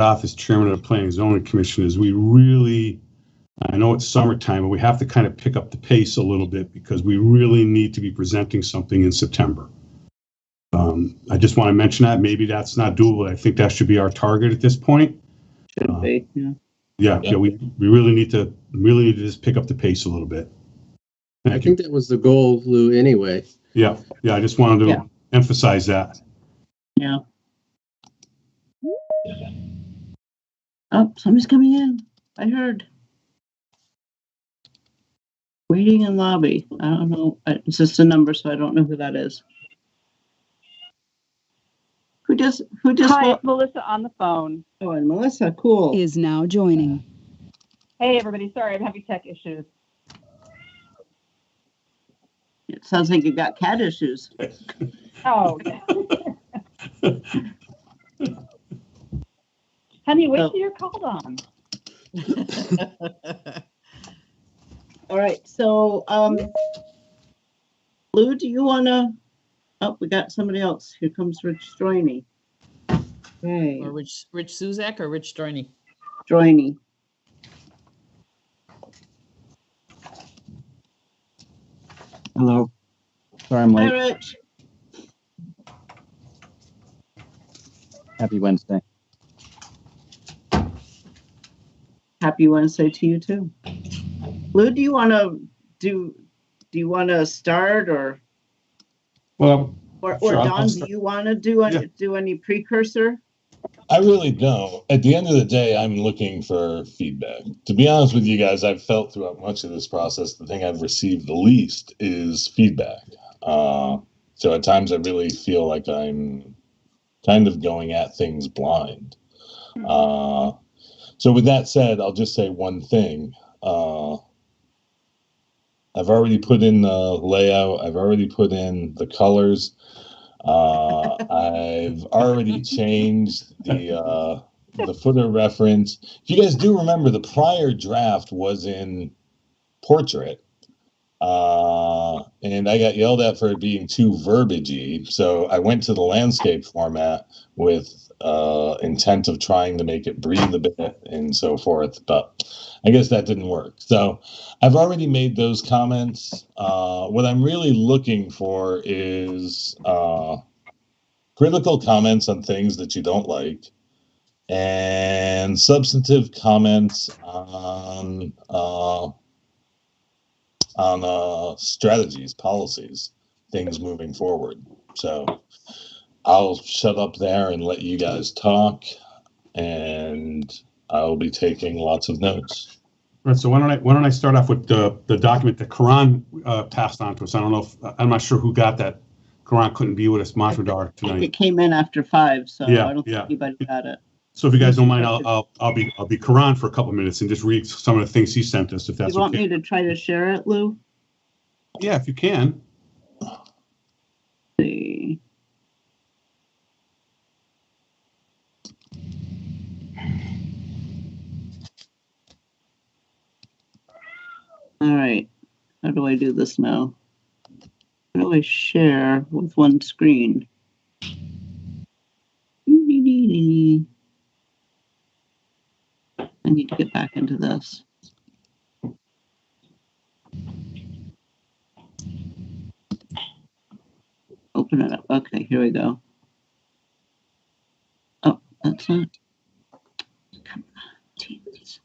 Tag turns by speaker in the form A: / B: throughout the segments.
A: off as chairman of the Planning and Zoning Commission is we really, I know it's summertime, but we have to kind of pick up the pace a little bit because we really need to be presenting something in September. I just want to mention that. Maybe that's not doable. I think that should be our target at this point.
B: Should be,
A: yeah. We really need to just pick up the pace a little bit.
C: I think that was the goal, Lou, anyway.
A: Yeah, I just wanted to emphasize that.
B: Yeah. Oh, somebody's coming in. I heard. Waiting in lobby. I don't know. It's just a number, so I don't know who that is. Who just?
D: Hi, it's Melissa on the phone.
B: Oh, and Melissa, cool.
E: Is now joining.
D: Hey, everybody. Sorry, I'm having tech issues.
B: It sounds like you've got cat issues.
D: Oh. Honey, wait till you're called on.
B: All right. So, Lou, do you want to? Oh, we got somebody else. Here comes Rich Stroini. Hey.
F: Or Rich Suzak or Rich Stroini?
B: Stroini.
G: Hello. Sorry I'm late.
B: Hi, Rich.
G: Happy Wednesday.
B: Happy Wednesday to you too. Lou, do you want to start or?
A: Well,
B: or
A: sure,
B: Don, do you want to do any precursor?
H: I really don't. At the end of the day, I'm looking for feedback. To be honest with you guys, I've felt throughout much of this process, the thing I've received the least is feedback. So at times I really feel like I'm kind of going at things blind. So with that said, I'll just say one thing. I've already put in the layout. I've already put in the colors. I've already changed the footer reference. If you guys do remember, the prior draft was in portrait, and I got yelled at for it being too verbagey. So I went to the landscape format with intent of trying to make it breathe a bit and so forth, but I guess that didn't work. So I've already made those comments. What I'm really looking for is critical comments on things that you don't like and substantive comments on strategies, policies, things moving forward. So I'll shut up there and let you guys talk, and I'll be taking lots of notes.
A: All right, so why don't I start off with the document that Karan passed on to us. I don't know if I'm not sure who got that. Karan couldn't be with us, Matradar, tonight.
B: It came in after 5, so
A: yeah,
B: I don't think anybody got it.
A: So if you guys don't mind, I'll be Karan for a couple of minutes and just read some of the things he sent us, if that's okay.
B: You want me to try to share it, Lou?
A: Yeah, if you can.
B: Let's see. All right. How do I do this now? How do I share with one screen? I need to get back into this. Open it up. Okay, here we go. Oh, that's not. Come on, Teams.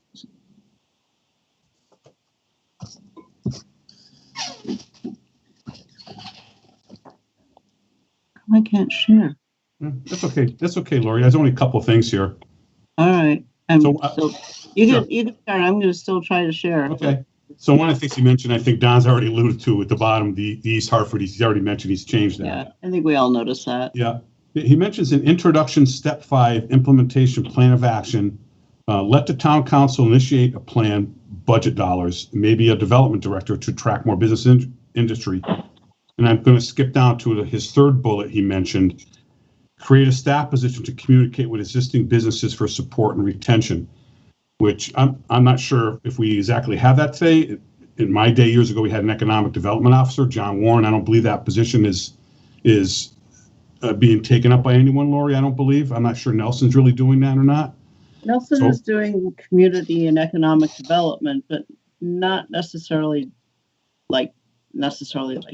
B: I can't share.
A: That's okay. That's okay, Lori. There's only a couple of things here.
B: All right.
A: So,
B: you can start. I'm going to still try to share.
A: Okay. So one of the things he mentioned, I think Don's already alluded to at the bottom, the East Hartford, he's already mentioned he's changed that.
B: Yeah, I think we all noticed that.
A: Yeah. He mentions in introduction, step 5, implementation plan of action. Let the town council initiate a plan, budget dollars, maybe a development director to track more business industry. And I'm going to skip down to his third bullet he mentioned. Create a staff position to communicate with existing businesses for support and retention, which I'm not sure if we exactly have that today. In my day, years ago, we had an economic development officer, John Warren. I don't believe that position is being taken up by anyone, Lori. I don't believe. I'm not sure Nelson's really doing that or not.
B: Nelson
A: So-
B: is doing community and economic development, but not necessarily like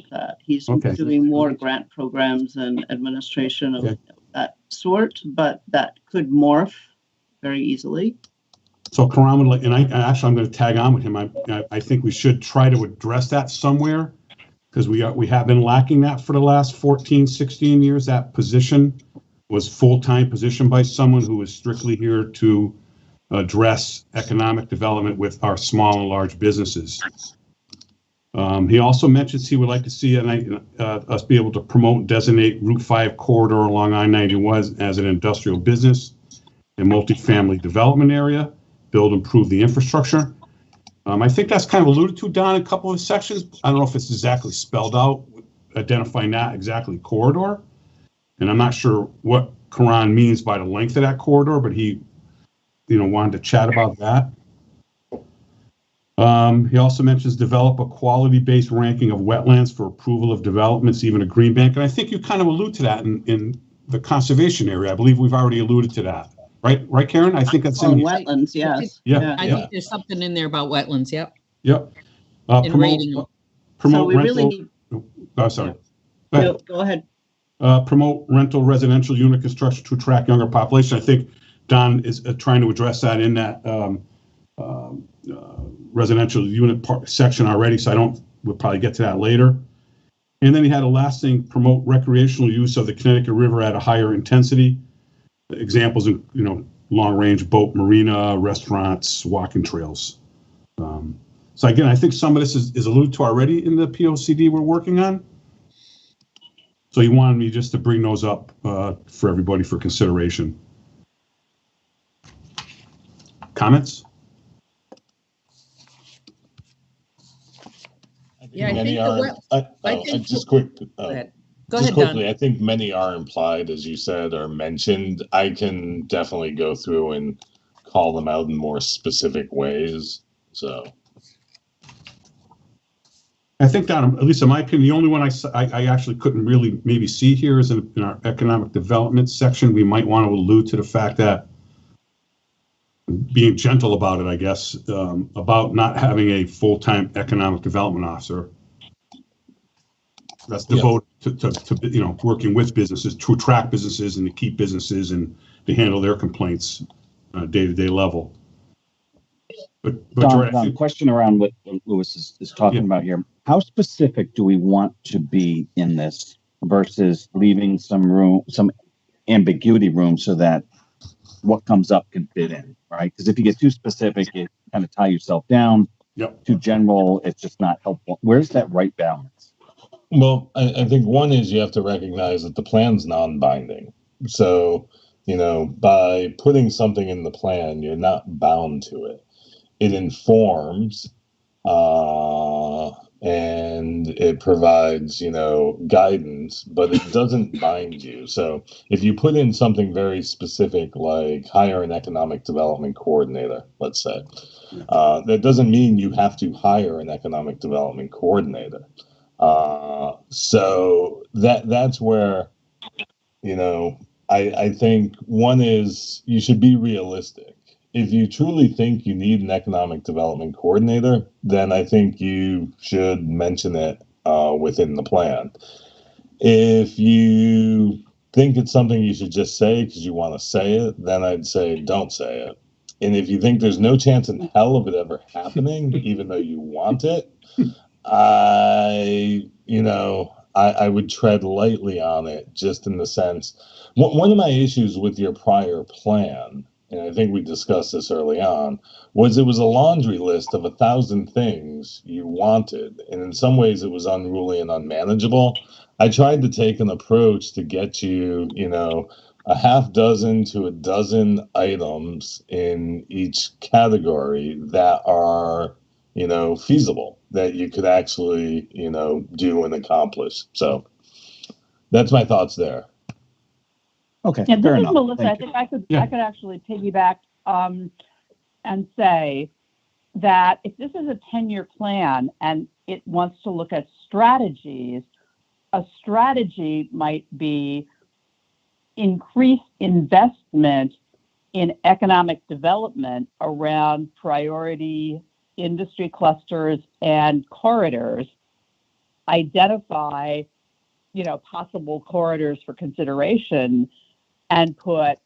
B: that. He's
A: Okay.
B: doing more grant programs and administration of
A: Okay.
B: that sort, but that could morph very easily.
A: So Karan would like, and I'm going to tag on with him. I think we should try to address that somewhere because we have been lacking that for the last 14, 16 years. That position was full-time position by someone who was strictly here to address economic development with our small and large businesses. He also mentions he would like to see us be able to promote and designate Route 5 corridor along I-91 as an industrial business and multifamily development area, build, improve the infrastructure. I think that's kind of alluded to, Don, in a couple of sections. I don't know if it's exactly spelled out, identifying that exactly corridor. And I'm not sure what Karan means by the length of that corridor, but he, wanted to chat about that. He also mentions develop a quality-based ranking of wetlands for approval of developments, even a green bank. And I think you kind of allude to that in the conservation area. I believe we've already alluded to that. Right, Karen? I think that's
B: Oh,
A: in.
B: wetlands, yes.
A: Yeah.
F: I think there's something in there about wetlands, yep.
A: Yep.
F: And rating them.
B: So
A: Promote
B: we really
A: rental.
B: need,
A: Oh, sorry. Go ahead.
B: no, go ahead.
A: Promote rental residential unit construction to attract younger population. I think Don is trying to address that in that residential unit section already, so we'll probably get to that later. And then he had a last thing, promote recreational use of the Connecticut River at a higher intensity. Examples of, long-range boat marina, restaurants, walking trails. So again, I think some of this is alluded to already in the POCD we're working on. So he wanted me just to bring those up for everybody for consideration. Comments?
F: Yeah, I
H: Many
F: think the
H: are. Just quick.
F: Go ahead. Go
H: Just
F: ahead,
H: quickly,
F: Don.
H: I think many are implied, as you said, or mentioned. I can definitely go through and call them out in more specific ways. So
A: I think that, at least in my opinion, the only one I actually couldn't really maybe see here is in our economic development section. We might want to allude to the fact that being gentle about it, I guess, about not having a full-time economic development officer that's devoted to working with businesses to attract businesses and to keep businesses and to handle their complaints on a day-to-day level. But
G: Don,
A: Jordan,
G: question around what Lewis is talking about here. How specific do we want to be in this versus leaving some ambiguity room so that what comes up can fit in, right? Because if you get too specific, you kind of tie yourself down.
A: Yep.
G: Too general, it's just not helpful. Where's that right balance?
H: well, I think one is you have to recognize that the plan's non-binding. So, by putting something in the plan, you're not bound to it. It informs and it provides, guidance, but it doesn't bind you. So if you put in something very specific, like hire an economic development coordinator, let's say, that doesn't mean you have to hire an economic development coordinator. So that's where, I think one is you should be realistic. If you truly think you need an economic development coordinator, then I think you should mention it within the plan. If you think it's something you should just say because you want to say it, then I'd say don't say it. And if you think there's no chance in hell of it ever happening, even though you want it, I would tread lightly on it, just in the sense. One of my issues with your prior plan, and I think we discussed this early on, was it was a laundry list of 1,000 things you wanted. And in some ways it was unruly and unmanageable. I tried to take an approach to get you, a half dozen to a dozen items in each category that are, feasible, that you could actually, do and accomplish. So that's my thoughts there.
G: Okay,
D: Yeah, this
G: fair
D: is
G: enough.
D: Melissa. I
G: Thank you.
D: think I
A: Yeah.
D: could actually piggyback and say that if this is a 10-year plan and it wants to look at strategies, a strategy might be increased investment in economic development around priority industry clusters and corridors, identify, possible corridors for consideration, and put,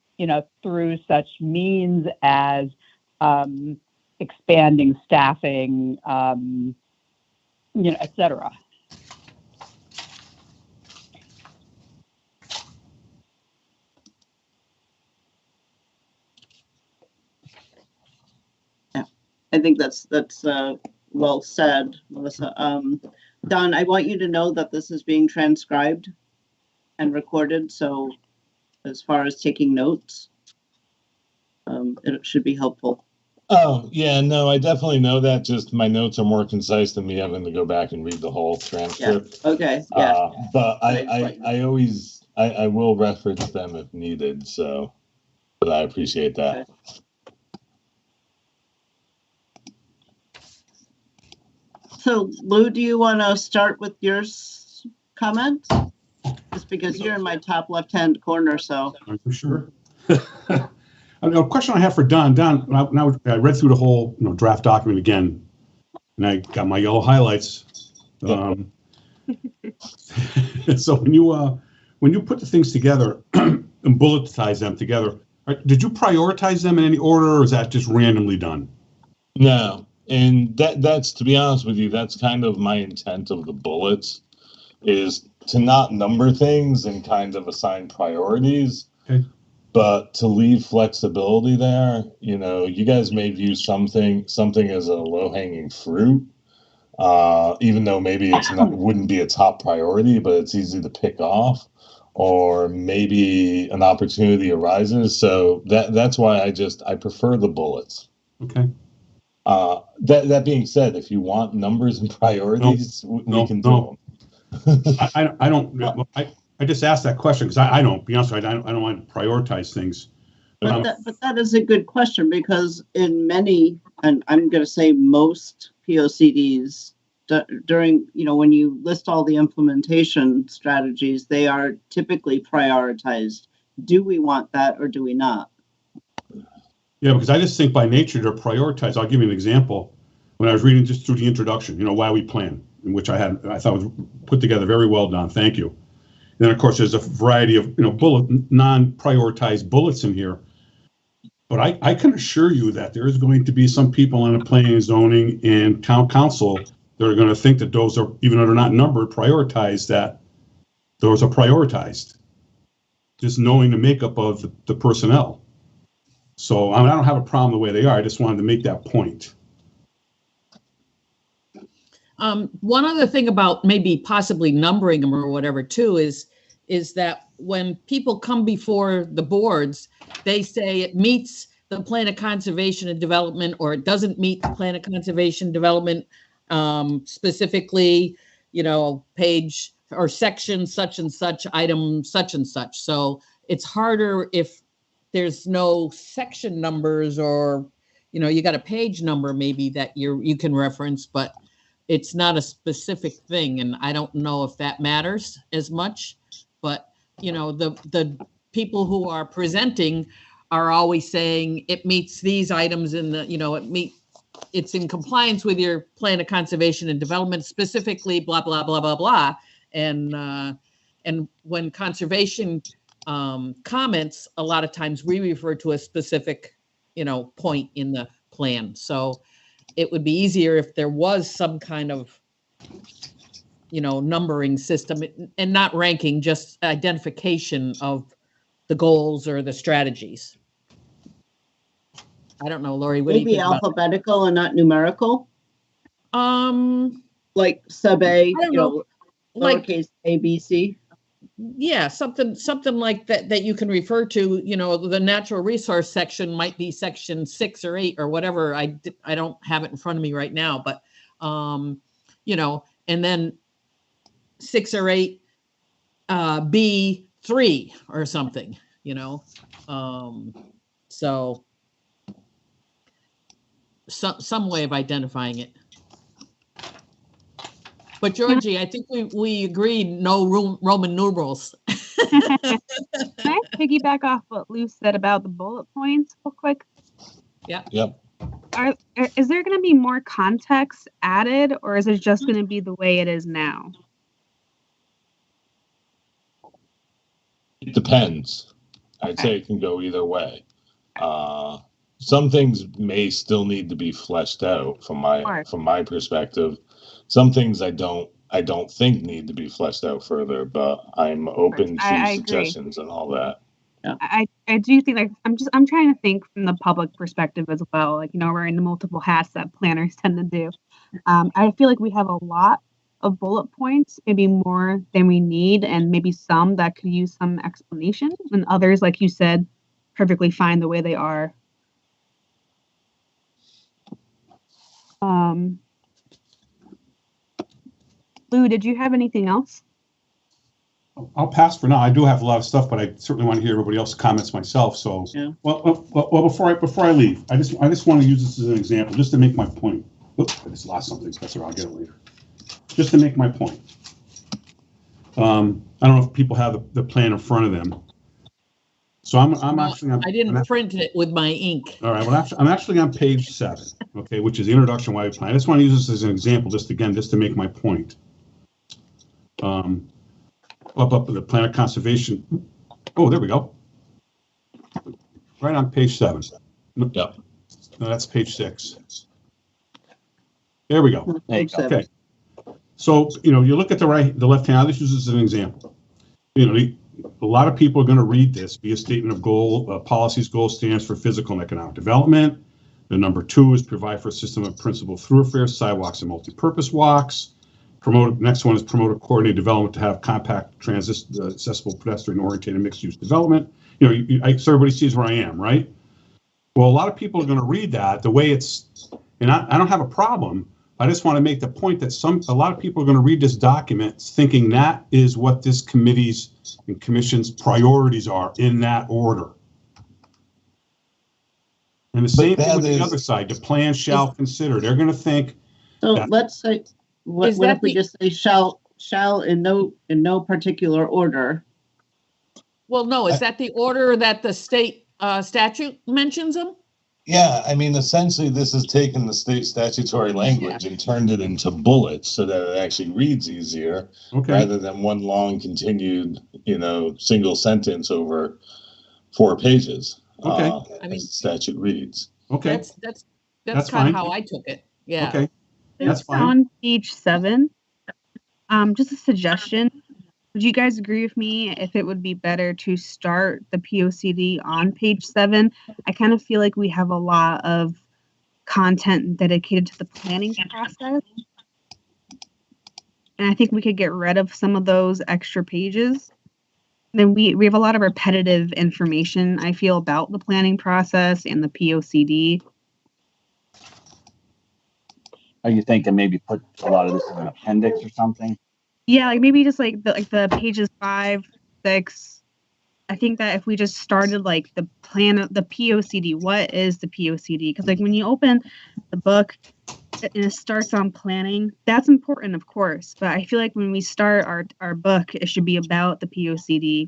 D: through such means as expanding staffing, et cetera.
B: I think that's well said, Melissa. Don, I want you to know that this is being transcribed and recorded, so as far as taking notes, it should be helpful.
H: Oh, yeah, no, I definitely know that. Just my notes are more concise than me having to go back and read the whole transcript.
B: Okay, yeah.
H: But I will reference them if needed, so, but I appreciate that.
B: Okay. So Lou, do you want to start with your comments? Just because you're in my top left-hand corner, so.
A: For sure. A question I have for Don. Don, now I read through the whole draft document again, and I got my yellow highlights. So when you put the things together and bulletize them together, did you prioritize them in any order, or is that just randomly done?
H: No, and that's, to be honest with you, that's kind of my intent of the bullets, is to not number things and kind of assign priorities.
A: Okay.
H: But to leave flexibility there, you guys may view something as a low-hanging fruit, even though maybe wouldn't be a top priority, but it's easy to pick off, or maybe an opportunity arises. So that's why I prefer the bullets.
A: Okay.
H: That being said, if you want numbers and priorities, we can do them.
A: I don't. I just asked that question because I don't, be honest with you, I don't want to prioritize things.
B: But that is a good question, because in many, and I'm going to say most POCDs, during, when you list all the implementation strategies, they are typically prioritized. Do we want that or do we not?
A: Yeah, because I just think by nature they're prioritized. I'll give you an example. When I was reading just through the introduction, why we plan, in which I thought was put together very well done. Thank you. And then, of course, there's a variety of non-prioritized bullets in here. But I can assure you that there is going to be some people on the planning and zoning and town council that are going to think that those are, even though they're not numbered, prioritized, that those are prioritized. Just knowing the makeup of the personnel. So I don't have a problem the way they are. I just wanted to make that point.
F: One other thing about maybe possibly numbering them or whatever too is that when people come before the boards, they say it meets the plan of conservation and development, or it doesn't meet the plan of conservation development, specifically, page or section such and such, item such and such. So it's harder if there's no section numbers, or you got a page number maybe that you can reference, but it's not a specific thing, and I don't know if that matters as much. But the people who are presenting are always saying it meets these items in the it's in compliance with your plan of conservation and development, specifically blah blah blah blah blah. And when conservation comments, a lot of times we refer to a specific point in the plan. So it would be easier if there was some kind of, numbering system, and not ranking, just identification of the goals or the strategies. I don't know, Lori, what do you
B: Maybe
F: think about
B: alphabetical and not numerical?
F: that?
B: Like sub A,
F: I don't know. Like,
B: lowercase a, b, c.
F: yeah, something like that you can refer to. The natural resource section might be section 6 or 8 or whatever. I don't have it in front of me right now, but and then 6 or 8 B3 or something, so some way of identifying it. But Georgie, I think we agreed no Roman numerals.
E: piggyback off what Lou said about the bullet points real quick?
H: Yep.
E: Is there going to be more context added, or is it just going to be the way it is now?
H: It depends. I'd say it can go either way. Some things may still need to be fleshed out from my perspective. Some things I don't think need to be fleshed out further, but I'm open to suggestions and all that.
E: I do think, like, I'm trying to think from the public perspective as well. Like, wearing the multiple hats that planners tend to do. I feel like we have a lot of bullet points, maybe more than we need, and maybe some that could use some explanation, and others, like you said, perfectly fine the way they are. Lou, did you have anything else?
A: I'll pass for now. I do have a lot of stuff, but I certainly want to hear everybody else's comments myself. So,
B: Yeah.
A: well, before I leave, I just want to use this as an example, just to make my point. Oops, I just lost something. That's all right, I'll get it later. Just to make my point. I don't know if people have the plan in front of them. So I'm actually.
F: I didn't print it with my ink.
A: All right. Well, I'm actually on page 7. Okay, which is the introduction why we plan. I just want to use this as an example, just to make my point. Up the plan of conservation. Oh, there we go. Right on page 7.
H: Yep.
A: No, that's page 6. There we go.
B: Page 7.
A: Okay. So, you look at the left hand, I'll just use this as an example. A lot of people are going to read this, be a statement of goal, policies, goal stands for physical and economic development. The number 2 is provide for a system of principal thoroughfares, sidewalks, and multi-purpose walks. Next one is promote a coordinated development to have compact, accessible, pedestrian-oriented, mixed-use development. So everybody sees where I am, right? Well, a lot of people are going to read that the way it's, and I don't have a problem. I just want to make the point that a lot of people are going to read this document thinking that is what this committee's and commission's priorities are in that order. And the same thing with the other side, the plan shall consider. They're going to think.
B: So let's say, what if we just say shall in no particular order?
F: Well, no, is that the order that the state statute mentions them?
H: Yeah, I mean, essentially, this has taken the state statutory language and turned it into bullets so that it actually reads easier, rather than one long continued, single sentence over 4 pages.
A: Okay.
F: I mean,
H: as the statute reads.
A: Okay.
F: That's kind of how I took it. Yeah.
A: Okay. That's fine.
E: On page 7, just a suggestion. Would you guys agree with me if it would be better to start the POCD on page 7? I kind of feel like we have a lot of content dedicated to the planning process. And I think we could get rid of some of those extra pages. Then we have a lot of repetitive information, I feel, about the planning process and the POCD.
G: Are you thinking maybe put a lot of this in an appendix or something?
E: Yeah, like maybe just like the pages 5, 6. I think that if we just started like the plan of the POCD, what is the POCD? Because like when you open the book and it starts on planning, that's important, of course. But I feel like when we start our book, it should be about the POCD.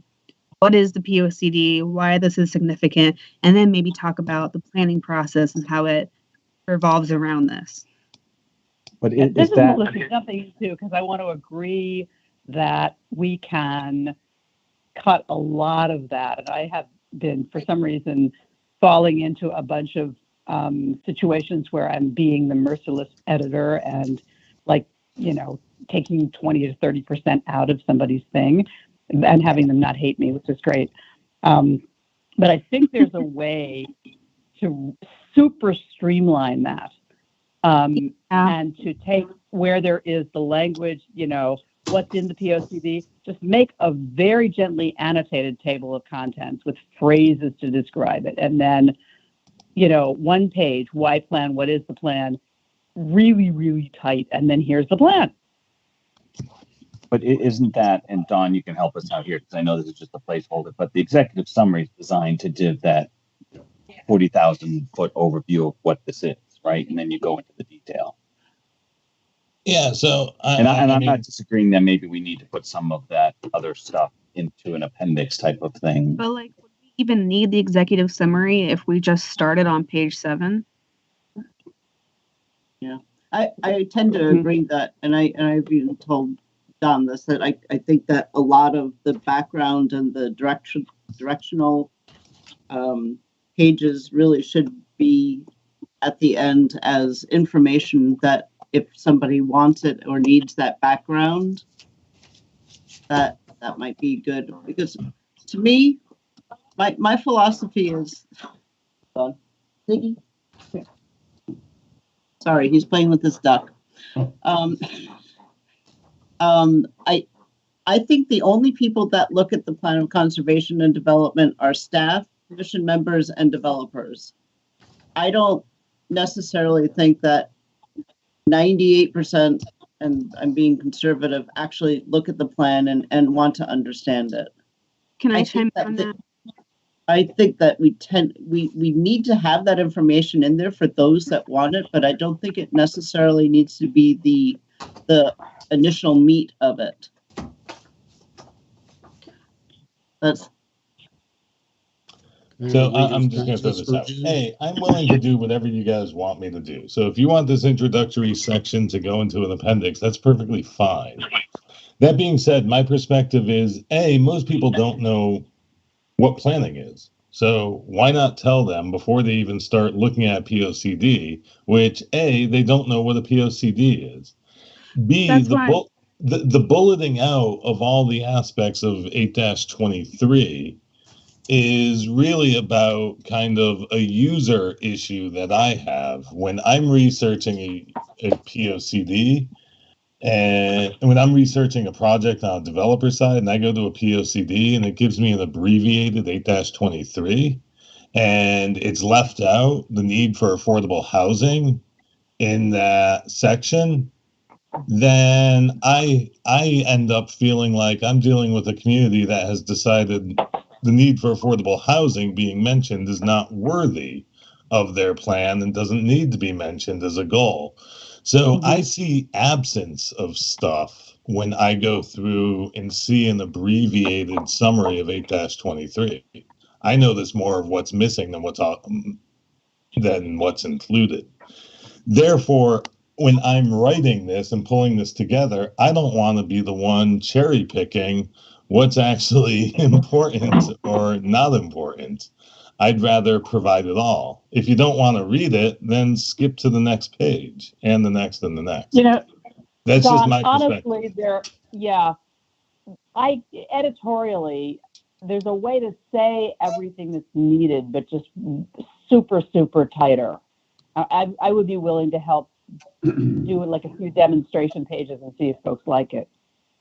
E: What is the POCD? Why this is significant? And then maybe talk about the planning process and how it revolves around this.
G: But
D: this is Melissa jumping into, because I want to agree that we can cut a lot of that. And I have been, for some reason, falling into a bunch of situations where I'm being the merciless editor and taking 20 to 30% out of somebody's thing and having them not hate me, which is great. But I think there's a way to super streamline that. And to take where there is the language, what's in the POCD, just make a very gently annotated table of contents with phrases to describe it. And then, 1 page, why plan, what is the plan, really, really tight. And then here's the plan.
G: But isn't that, and Dawn, you can help us out here because I know this is just a placeholder, but the executive summary is designed to give that 40,000 foot overview of what this is. Right, and then you go into the detail.
H: Yeah, so
G: And I'm
H: I mean,
G: not disagreeing that maybe we need to put some of that other stuff into an appendix type of thing.
E: But like, would we even need the executive summary if we just started on page 7?
B: I tend to agree that, and I've even told Don this, that I think that a lot of the background and the directional pages really should be at the end as information that if somebody wants it or needs that background, that might be good. Because to me, my philosophy is, Ziggy? Sorry, he's playing with his duck. I think the only people that look at the plan of conservation and development are staff, commission members, and developers. I don't necessarily think that 98%, and I'm being conservative, actually look at the plan and want to understand it.
E: Can I
B: I
E: chime
B: think
E: in on
B: that
E: that?
B: I think that we need to have that information in there for those that want it, but I don't think it necessarily needs to be the initial meat of it. That's
H: so I'm just going to throw this out. Hey, I'm willing to do whatever you guys want me to do. So if you want this introductory section to go into an appendix, that's perfectly fine. That being said, my perspective is, most people don't know what planning is. So why not tell them before they even start looking at POCD, which they don't know what a POCD is. B,
E: That's
H: the
E: why-
H: bulleting out of all the aspects of 8-23 is really about kind of a user issue that I have when I'm researching a POCD. And when I'm researching a project on a developer side and I go to a POCD and it gives me an abbreviated 8-23 and it's left out the need for affordable housing in that section, then I end up feeling like I'm dealing with a community that has decided the need for affordable housing being mentioned is not worthy of their plan and doesn't need to be mentioned as a goal. So I see absence of stuff when I go through and see an abbreviated summary of 8-23. I notice more of what's missing than what's included. Therefore, when I'm writing this and pulling this together, I don't want to be the one cherry picking what's actually important or not important. I'd rather provide it all. If you don't want to read it, then skip to the next page and the next and the next. That's
D: Don,
H: just my perspective.
D: Honestly, editorially, there's a way to say everything that's needed, but just super, super tighter. I would be willing to help do like a few demonstration pages and see if folks like it.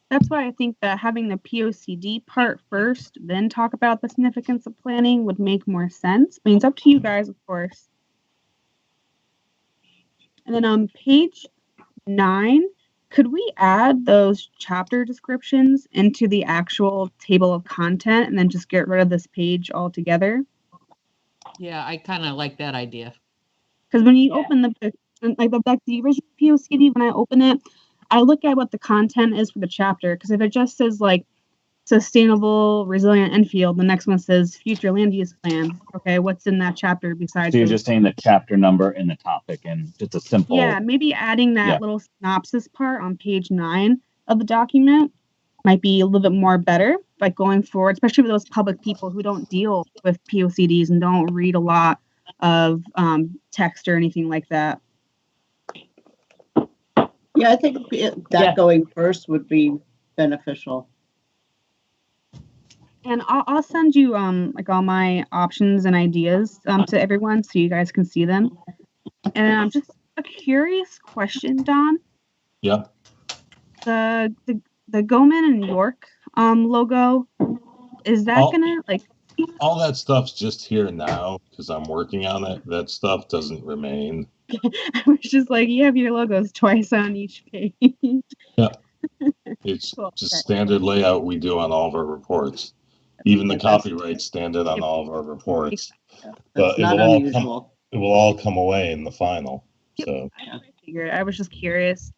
E: That's why I think that having the POCD part first, then talk about the significance of planning would make more sense. I mean, it's up to you guys, of course. And then on page 9, could we add those chapter descriptions into the actual table of content and then just get rid of this page altogether?
F: Yeah, I kind of like that idea.
E: Because when you open the original POCD, when I open it, I look at what the content is for the chapter. Because if it just says like sustainable, resilient Enfield, the next one says future land use plan. Okay, what's in that chapter besides?
G: So you're just saying the chapter number and the topic and just a simple.
E: Yeah, maybe adding that little synopsis part on page 9 of the document might be a little bit more better, like going forward, especially for those public people who don't deal with POCDs and don't read a lot of text or anything like that.
B: Yeah, I think going first would be beneficial.
E: And I'll send you like all my options and ideas to everyone so you guys can see them. And just a curious question, Don.
H: Yeah.
E: The Goldman and York logo, is that gonna like?
H: All that stuff's just here now because I'm working on it. That stuff doesn't remain.
E: I was just like, you have your logos twice on each page.
H: Yeah. It's
E: Cool.
H: just standard layout we do on all of our reports. Even the copyright standard on all of our reports. But
B: That's not unusual.
H: it will all come away in the final. So
E: I figured. I was just curious.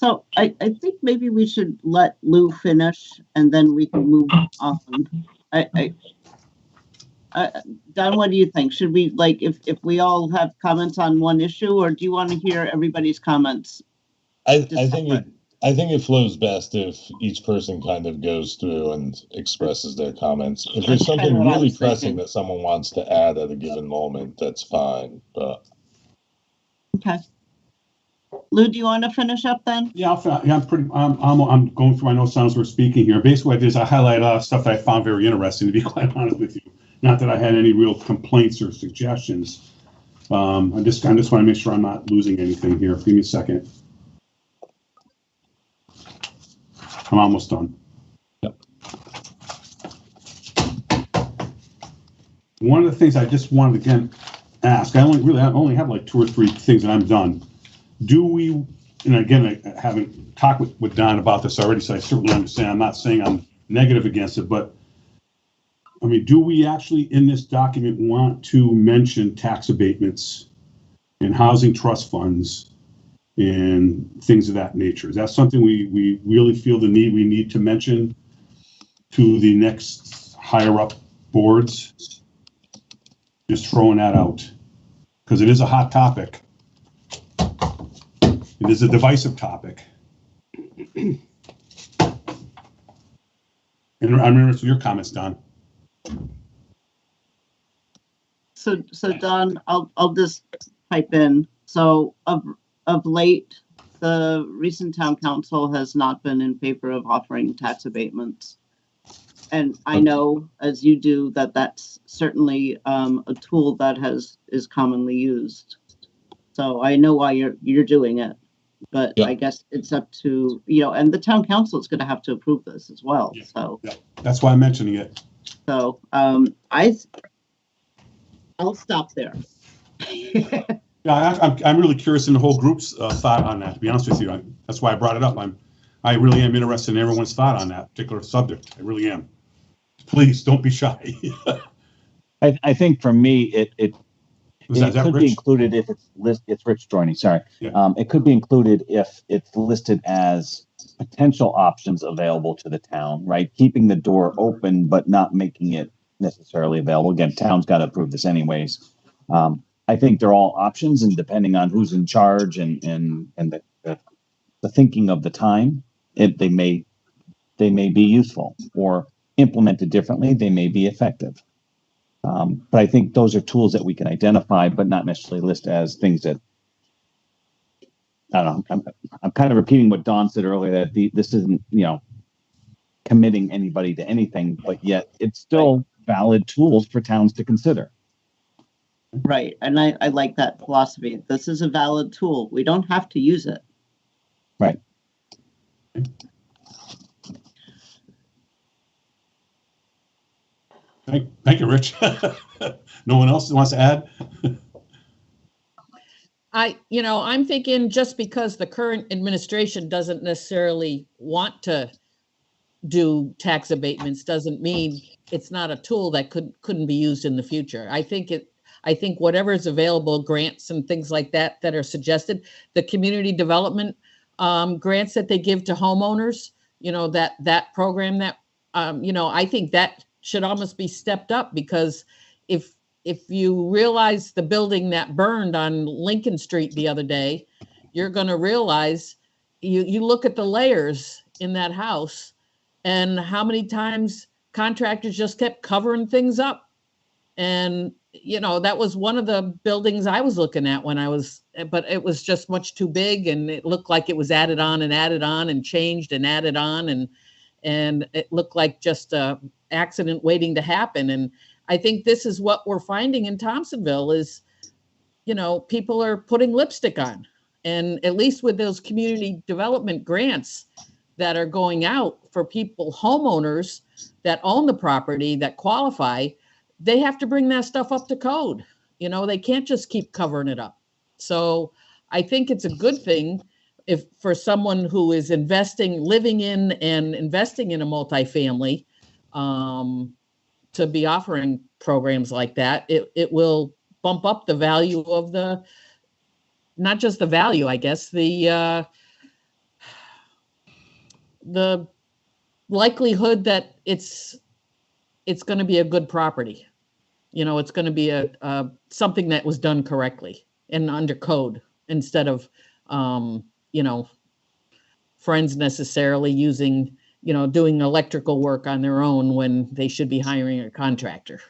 B: So I think maybe we should let Lou finish and then we can move on. Don, what do you think? Should we, like, if we all have comments on one issue, or do you want to hear everybody's comments?
H: I think it flows best if each person kind of goes through and expresses their comments. If there's
B: That's kind
H: something
B: of what I
H: really
B: was
H: pressing
B: thinking.
H: that someone wants to add at a given moment, that's fine. But
B: Okay. Lou, do you want to finish up then?
A: Yeah, I'm going through my notes as we're speaking here. Basically, what I did is I highlight stuff that I found very interesting, to be quite honest with you. Not that I had any real complaints or suggestions. I just want to make sure I'm not losing anything here. Give me a second. I'm almost done.
H: Yep.
A: One of the things I just wanted to again ask, I only have like 2 or 3 things and I'm done. Do we, and again, I haven't talked with Don about this already, so I certainly understand. I'm not saying I'm negative against it, but I mean, do we actually in this document want to mention tax abatements and housing trust funds and things of that nature? Is that something we really feel we need to mention to the next higher up boards? Just throwing that out, because it is a hot topic. It is a divisive topic. And I'm interested in your comments, Don.
B: So Don, I'll just pipe in. So of late, the recent town council has not been in favor of offering tax abatements. And I know, as you do, that that's certainly a tool that is commonly used. So I know why you're doing it, but
H: Yeah.
B: I guess it's up to, and the town council is going to have to approve this as well.
A: Yeah.
B: So
A: Yeah. That's why I'm mentioning it.
B: so I'll stop there.
A: Yeah, I'm really curious in the whole group's thought on that, to be honest with you. That's why I brought it up. I really am interested in everyone's thought on that particular subject. I really am. Please don't be shy.
G: I think for me, it
A: Was that
G: could be
A: Rich?
G: included if it's Rich joining, sorry.
A: Yeah.
G: It could be included if it's listed as potential options available to the town, right? Keeping the door open, but not making it necessarily available. Again, town's got to approve this anyways. I think they're all options, and depending on who's in charge and the thinking of the time, they may be useful, or implemented differently, they may be effective. But I think those are tools that we can identify, but not necessarily list as things that, I don't know, I'm kind of repeating what Don said earlier, that this isn't, committing anybody to anything, but yet it's still valid tools for towns to consider.
B: Right. And I like that philosophy. This is a valid tool. We don't have to use it.
G: Right.
A: Thank you, Rich. No one else wants to add?
F: I'm thinking just because the current administration doesn't necessarily want to do tax abatements doesn't mean it's not a tool that couldn't be used in the future. I think whatever is available, grants and things like that are suggested, the community development grants that they give to homeowners, that program that, I think that should almost be stepped up, because if you realize the building that burned on Lincoln Street the other day, you're going to realize you look at the layers in that house and how many times contractors just kept covering things up. And, that was one of the buildings I was looking at but it was just much too big, and it looked like it was added on and changed and added on. And it looked like just a accident waiting to happen. And I think this is what we're finding in Thompsonville is, people are putting lipstick on. And at least with those community development grants that are going out for people, homeowners that own the property that qualify, they have to bring that stuff up to code. They can't just keep covering it up. So I think it's a good thing if for someone who is living in and investing in a multifamily, to be offering programs like that. It will bump up the value of not just the value, I guess, the likelihood that it's going to be a good property. You know, it's going to be a something that was done correctly and under code instead of, you know, friends necessarily using, you know, doing electrical work on their own when they should be hiring a contractor.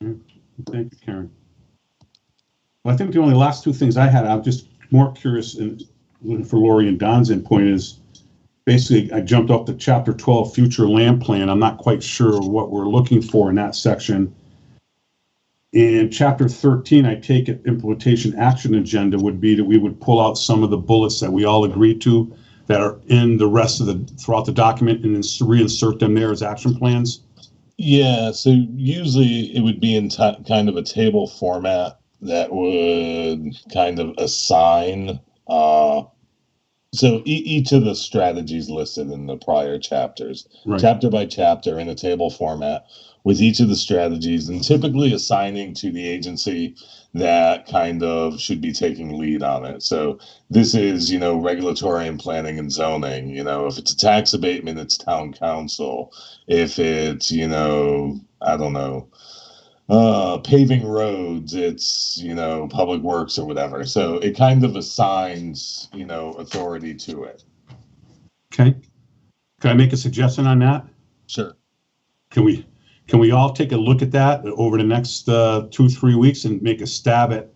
A: Thank you, Karen. Well, I think the only last two things I had, I'm just more curious and looking for Lori and Don's input is basically I jumped up to chapter 12, future land plan. I'm not quite sure what we're looking for in that section. In chapter 13, I take it implementation action agenda would be that we would pull out some of the bullets that we all agreed to that are in the rest of the throughout the document and then reinsert them there as action plans.
H: Yeah, so usually it would be in kind of a table format that would kind of assign so each of the strategies listed in the prior chapters,
A: Right.
H: chapter by chapter in a table format with each of the strategies and typically assigning to the agency that kind of should be taking lead on it. So this is, you know, regulatory and planning and zoning. You know, if it's a tax abatement, it's town council. If it's, you know, I don't know, paving roads, it's, you know, public works or whatever. So it kind of assigns, you know, authority to it.
A: Okay. Can I make a suggestion on that?
H: Sure.
A: Can we all take a look at that over the next 2-3 weeks and make a stab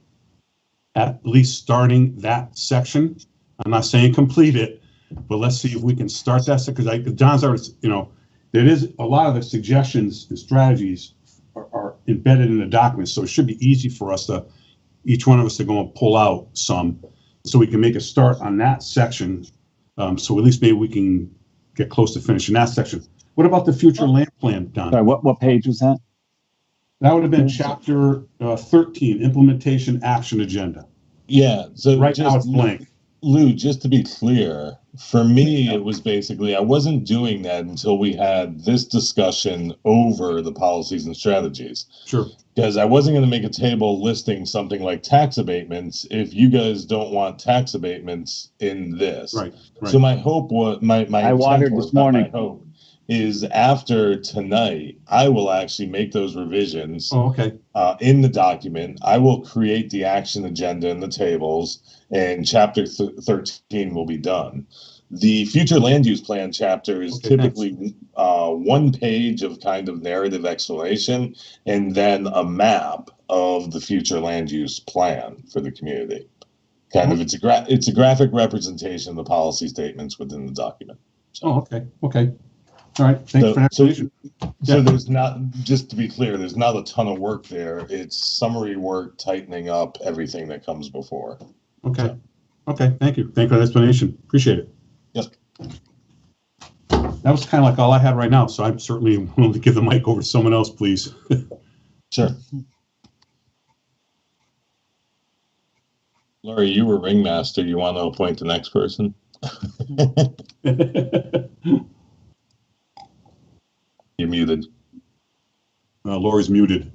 A: at least starting that section? I'm not saying complete it, but let's see if we can start that because John's already, you know, there is a lot of the suggestions and strategies are embedded in the document, so it should be easy for us to, each one of us to go and pull out some, so we can make a start on that section. So at least maybe we can get close to finishing that section. What about the future land plan, Don?
G: Sorry, what page was that?
A: That would have been chapter 13, implementation action agenda.
H: Yeah. So
A: Right now it's blank.
H: Lou, just to be clear, for me, it was basically, I wasn't doing that until we had this discussion over the policies and strategies.
A: Sure.
H: Because I wasn't going to make a table listing something like tax abatements if you guys don't want tax abatements in this.
A: Right.
H: So my hope was, my
G: I watered this morning.
H: My hope is after tonight, I will actually make those revisions
A: Oh, okay.
H: in the document. I will create the action agenda in the tables, and chapter 13 will be done. The future land use plan chapter is typically 1 page of kind of narrative explanation and then a map of the future land use plan for the community. Kind of, it's a graphic representation of the policy statements within the document. So.
A: Oh, okay. Okay. All right. Thanks for that explanation.
H: So there's not, just to be clear, there's not a ton of work there. It's summary work, tightening up everything that comes before.
A: Okay.
H: So.
A: Okay. Thank you. Thank you for the explanation. Appreciate it.
H: Yes.
A: That was kind of like all I had right now. So I'm certainly willing to give the mic over to someone else, please.
H: Sure. Laurie, you were ringmaster. You want to appoint the next person? You're muted.
A: Lori's muted.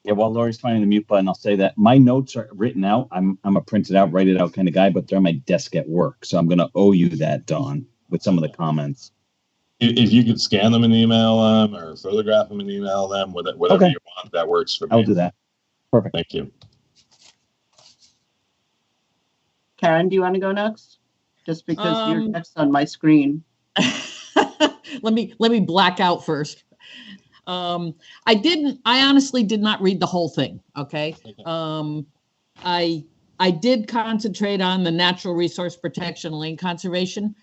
G: Yeah, while Lori's finding the mute button, I'll say that my notes are written out. I'm a print it out, write it out kind of guy, but they're on my desk at work. So I'm going to owe you that, Dawn, with some of the comments.
H: If you could scan them and email them or photograph them and email them, whatever
G: Okay.
H: you want, that works for me.
G: I'll do that. Perfect.
H: Thank you.
B: Karen, do you want to go next? Just because you're
F: Um,
B: next on my screen.
F: let me black out first. I honestly did not read the whole thing. Okay. I did concentrate on the natural resource protection, land conservation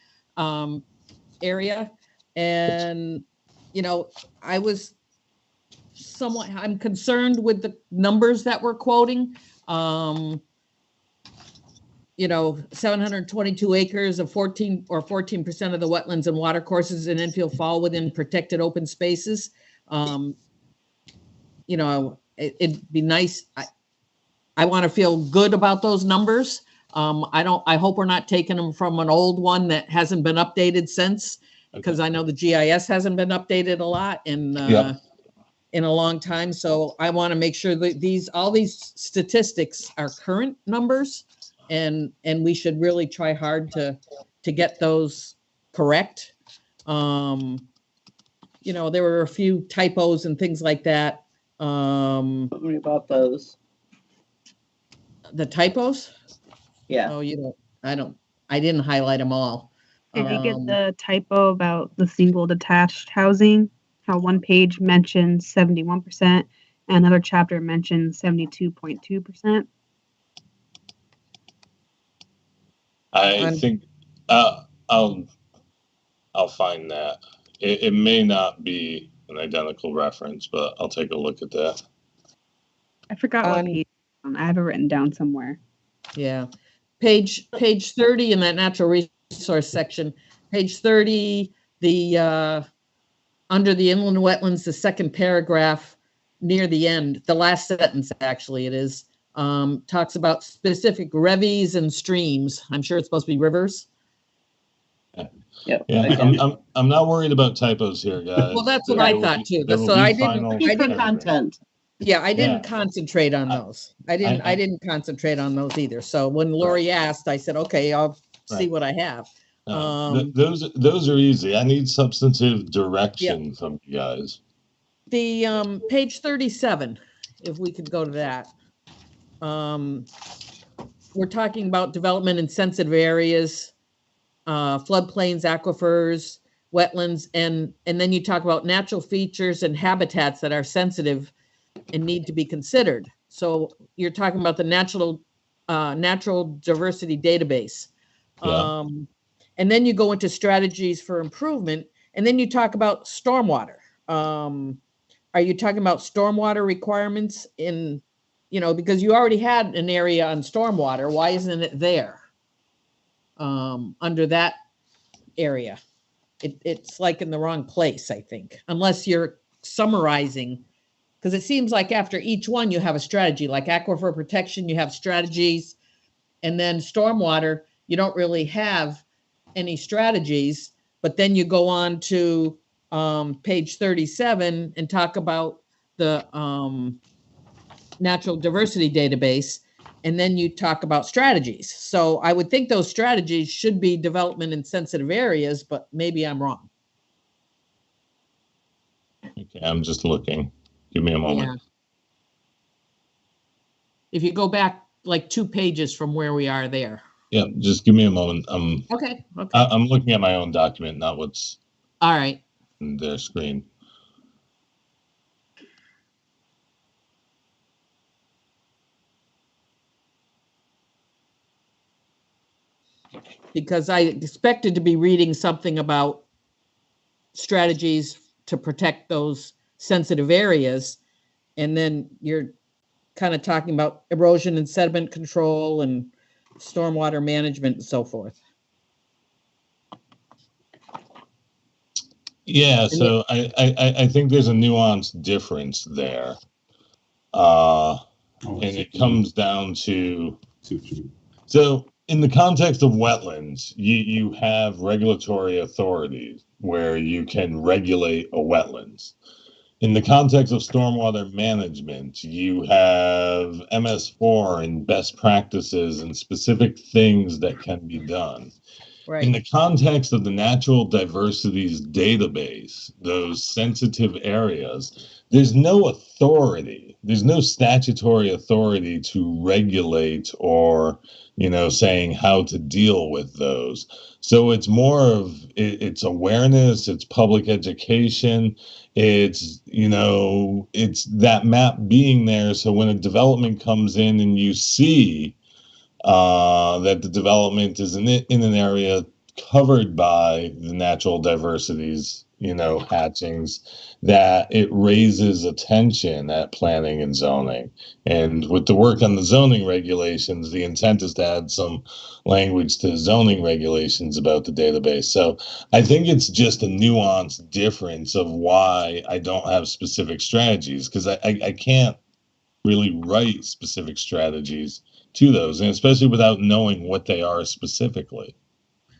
F: area. And, you know, I'm concerned with the numbers that we're quoting. You know, 722 acres of 14% of the wetlands and water courses in Enfield fall within protected open spaces. You know, it'd be nice. I want to feel good about those numbers. I hope we're not taking them from an old one that hasn't been updated since, because I know the GIS hasn't been updated a lot in a long time. So I want to make sure that all these statistics are current numbers, and we should really try hard to to get those correct. You know, there were a few typos and things like that.
B: Tell me about those.
F: The typos?
B: Yeah.
F: Oh, I didn't highlight them all.
E: Did you get the typo about the single detached housing? How one page mentions 71% and another chapter mentions 72.2%?
H: I think I'll find that. It may not be an identical reference, but I'll take a look at that.
E: I forgot what page. I have it written down somewhere.
F: Yeah. Page 30 in that natural resource section. Page 30, the under the inland wetlands, the second paragraph near the end, the last sentence actually it is, talks about specific levees and streams. I'm sure it's supposed to be rivers.
B: Yep.
H: Yeah, I'm not worried about typos here, guys.
F: Well, that's what I thought too. So I didn't
B: content.
F: Yeah, I didn't concentrate on those. I didn't concentrate on those either. So when Lori asked, I said, okay, I'll see what I have.
H: Those are easy. I need substantive direction from you guys.
F: The page 37, if we could go to that. We're talking about development in sensitive areas, floodplains, aquifers, wetlands, and then you talk about natural features and habitats that are sensitive and need to be considered. So you're talking about the natural diversity database.
H: Yeah.
F: And then you go into strategies for improvement, and then you talk about stormwater. Are you talking about stormwater requirements in, because you already had an area on stormwater, why isn't it there? Under that area. It's like in the wrong place, I think, unless you're summarizing, because it seems like after each one you have a strategy, like aquifer protection, you have strategies, and then stormwater, you don't really have any strategies, but then you go on to page 37 and talk about the natural diversity database, and then you talk about strategies. So I would think those strategies should be development in sensitive areas, but maybe I'm wrong.
H: Okay, I'm just looking. Give me a moment.
F: Yeah. If you go back like 2 pages from where we are there.
H: Yeah, just give me a moment.
F: Okay.
H: I'm looking at my own document, not what's
F: All right.
H: on their screen.
F: Because I expected to be reading something about strategies to protect those sensitive areas. And then you're kind of talking about erosion and sediment control and stormwater management and so forth.
H: Yeah, so I think there's a nuanced difference there. And it comes down to, so in the context of wetlands, you have regulatory authorities where you can regulate a wetlands. In the context of stormwater management, you have MS4 and best practices and specific things that can be done.
F: Right.
H: In the context of the natural diversities database, those sensitive areas, there's no authority. There's no statutory authority to regulate or, saying how to deal with those. So it's more of, it's awareness, it's public education, it's, it's that map being there. So when a development comes in and you see that the development is in an area covered by the natural diversities, hatchings, that it raises attention at planning and zoning. And with the work on the zoning regulations, the intent is to add some language to zoning regulations about the database. So I think it's just a nuanced difference of why I don't have specific strategies, because I can't really write specific strategies to those, and especially without knowing what they are specifically.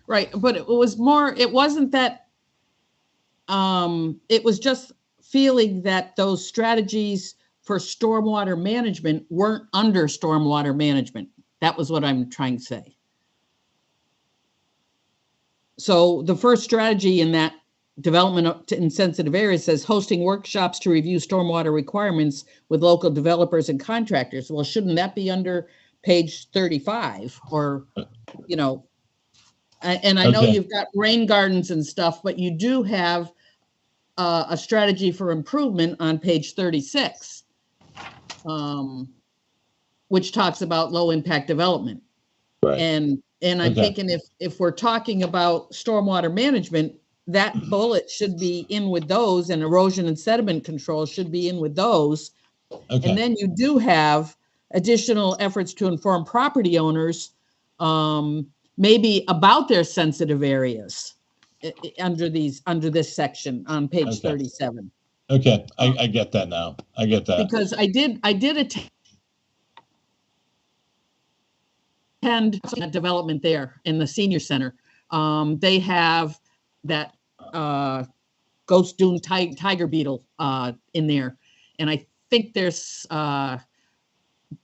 F: Right, but it wasn't that, it was just feeling that those strategies for stormwater management weren't under stormwater management. That was what I'm trying to say.
H: Okay, I'm just looking.
F: Because I expected to be reading something about strategies to protect those sensitive areas. And then you're kind of talking about erosion and sediment control and stormwater management and so forth. So the first strategy in that development in sensitive areas says hosting workshops to review stormwater requirements with local developers and contractors. Well, shouldn't that be under page 35 or, you know, and I know
H: Okay.
F: you've got rain gardens and stuff, but you do have a strategy for improvement on page 36, which talks about low impact development.
H: Right.
F: And I'm
H: Okay.
F: thinking if we're talking about stormwater management, that bullet should be in with those, and erosion and sediment control should be in with those.
H: Okay.
F: And then you do have additional efforts to inform property owners, maybe about their sensitive areas under this section on page
H: Okay.
F: 37.
H: Okay. I get that now. I get that.
F: Because I did attend that development there in the senior center. They have that ghost dune tiger beetle in there, and I think there's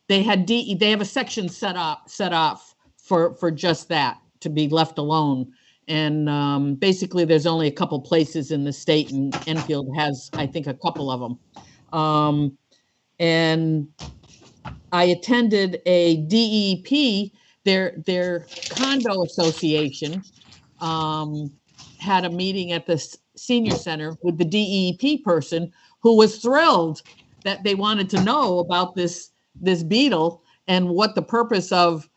F: they have a section set off for just that, to be left alone. And basically there's only a couple places in the state, and Enfield has, I think, a couple of them. And I attended a DEP, their condo association had a meeting at the senior center with the DEP person, who was thrilled that they wanted to know about this beetle and what the purpose of,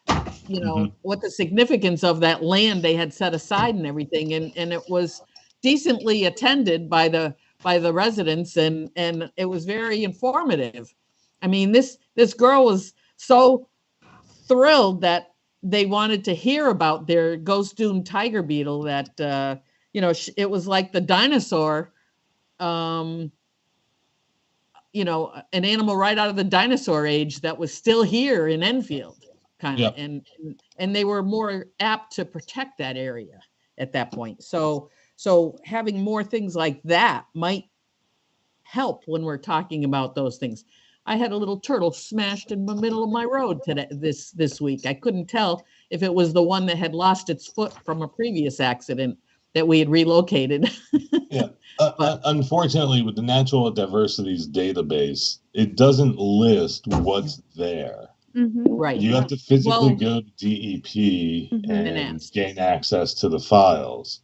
F: you know, what the significance of that land they had set aside and everything. And it was decently attended by the residents, and it was very informative. I mean, this girl was so thrilled that they wanted to hear about their ghost dune tiger beetle that, you know, it was like the dinosaur, you know, an animal right out of the dinosaur age that was still here in Enfield, kind of. Yep. And they were more apt to protect that area at that point. So having more things like that might help when we're talking about those things. I had a little turtle smashed in the middle of my road this week. I couldn't tell if it was the one that had lost its foot from a previous accident that we had relocated.
H: Yeah. Unfortunately, with the Natural Diversities database, it doesn't list what's there.
F: Right.
H: You have to physically go to DEP and gain access to the files.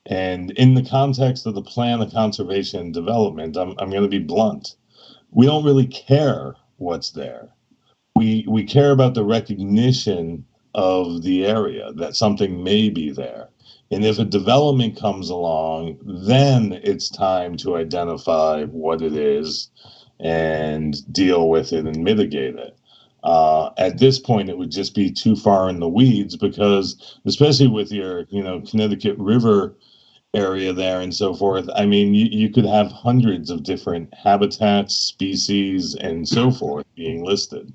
H: And in the context of the plan of conservation and development, I'm going to be blunt. We don't really care what's there. We care about the recognition of the area, that something may be there. And if a development comes along, then it's time to identify what it is and deal with it and mitigate it. At this point, it would just be too far in the weeds, because especially with your, Connecticut River area there and so forth, I mean, you could have hundreds of different habitats, species, and so forth being listed.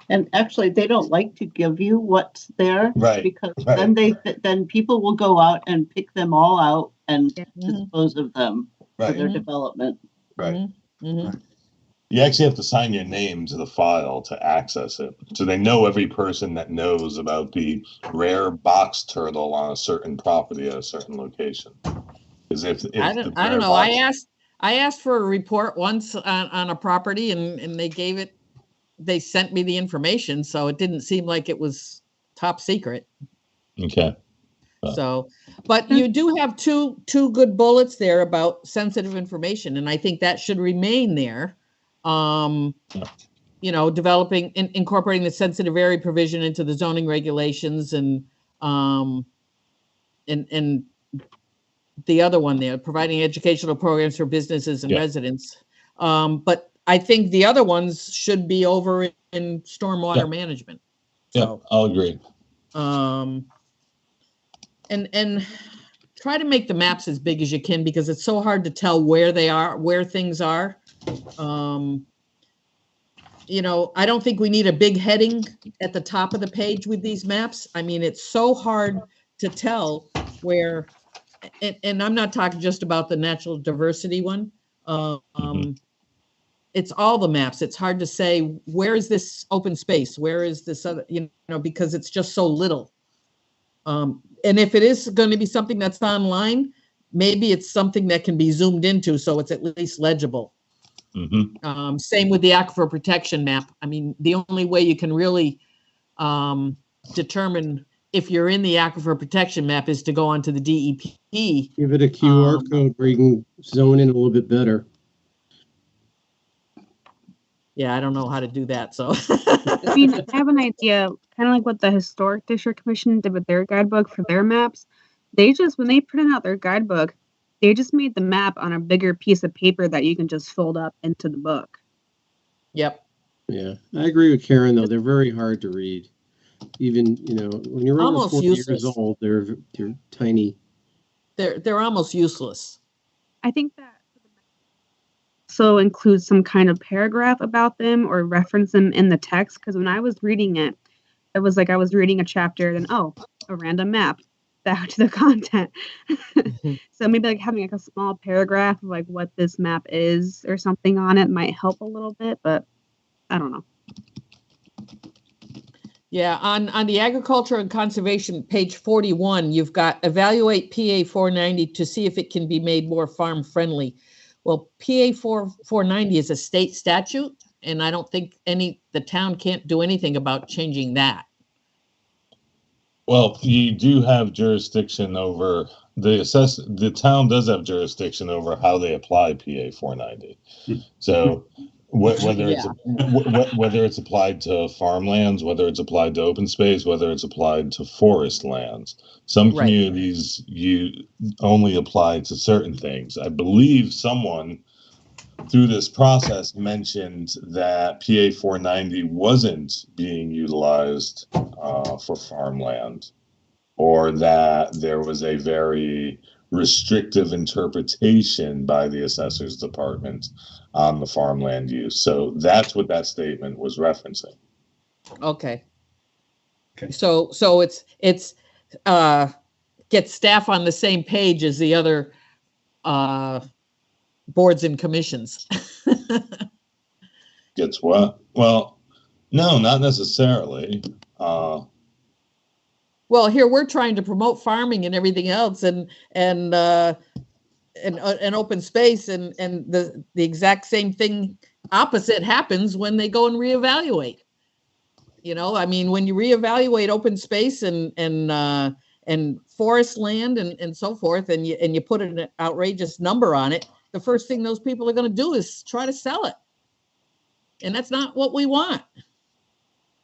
B: And actually, they don't like to give you what's there,
H: right?
B: Because
H: right.
B: then people will go out and pick them all out and dispose of them for their development.
H: Right. You actually have to sign your name to the file to access it, so they know every person that knows about the rare box turtle on a certain property at a certain location. Because if
F: I don't know, I asked for a report once on a property, and they sent me the information, so it didn't seem like it was top secret.
H: Okay.
F: So, but you do have two good bullets there about sensitive information, and I think that should remain there. Developing and incorporating the sensitive area provision into the zoning regulations, and the other one there, providing educational programs for businesses and residents. But I think the other ones should be over in stormwater management. So,
H: I'll agree.
F: And try to make the maps as big as you can, because it's so hard to tell where they are, where things are. I don't think we need a big heading at the top of the page with these maps. I mean, it's so hard to tell where, and I'm not talking just about the natural diversity one. It's all the maps. It's hard to say, where is this open space? Where is this other, because it's just so little. And if it is going to be something that's online, maybe it's something that can be zoomed into so it's at least legible. Same with the aquifer protection map. I mean, the only way you can really determine if you're in the aquifer protection map is to go onto the DEP.
C: Give it a QR code where you can zone in a little bit better.
F: Yeah, I don't know how to do that. So
E: I mean, I have an idea, kind of like what the Historic District Commission did with their guidebook for their maps. They just, when they printed out their guidebook, they just made the map on a bigger piece of paper that you can just fold up into the book.
F: Yep.
C: Yeah, I agree with Karen, though. They're very hard to read. Even, when you're over
F: Almost
C: 40 years
F: useless.
C: old, they're tiny.
F: They're almost useless.
E: I think that also includes some kind of paragraph about them or reference them in the text. Because when I was reading it, it was like I was reading a chapter, then a random map. Back to the content. So maybe like having like a small paragraph of like what this map is or something on it might help a little bit, but I don't know.
F: Yeah, on the agriculture and conservation page 41, you've got evaluate PA 490 to see if it can be made more farm friendly. Well, PA 490 is a state statute, and I don't think the town can't do anything about changing that.
H: Well, you do have jurisdiction over the town does have jurisdiction over how they apply PA 490. So whether it's applied to farmlands, whether it's applied to open space, whether it's applied to forest lands, some communities you only apply to certain things. I believe someone through this process mentioned that PA 490 wasn't being utilized for farmland, or that there was a very restrictive interpretation by the assessor's department on the farmland use. So that's what that statement was referencing.
F: Okay. So it's get staff on the same page as the other boards and commissions.
H: Gets what? Well, no, not necessarily.
F: Well, here we're trying to promote farming and everything else, and open space, and the exact same thing opposite happens when they go and reevaluate. I mean, when you reevaluate open space and forest land and so forth, and you put an outrageous number on it, the first thing those people are going to do is try to sell it, and that's not what we want.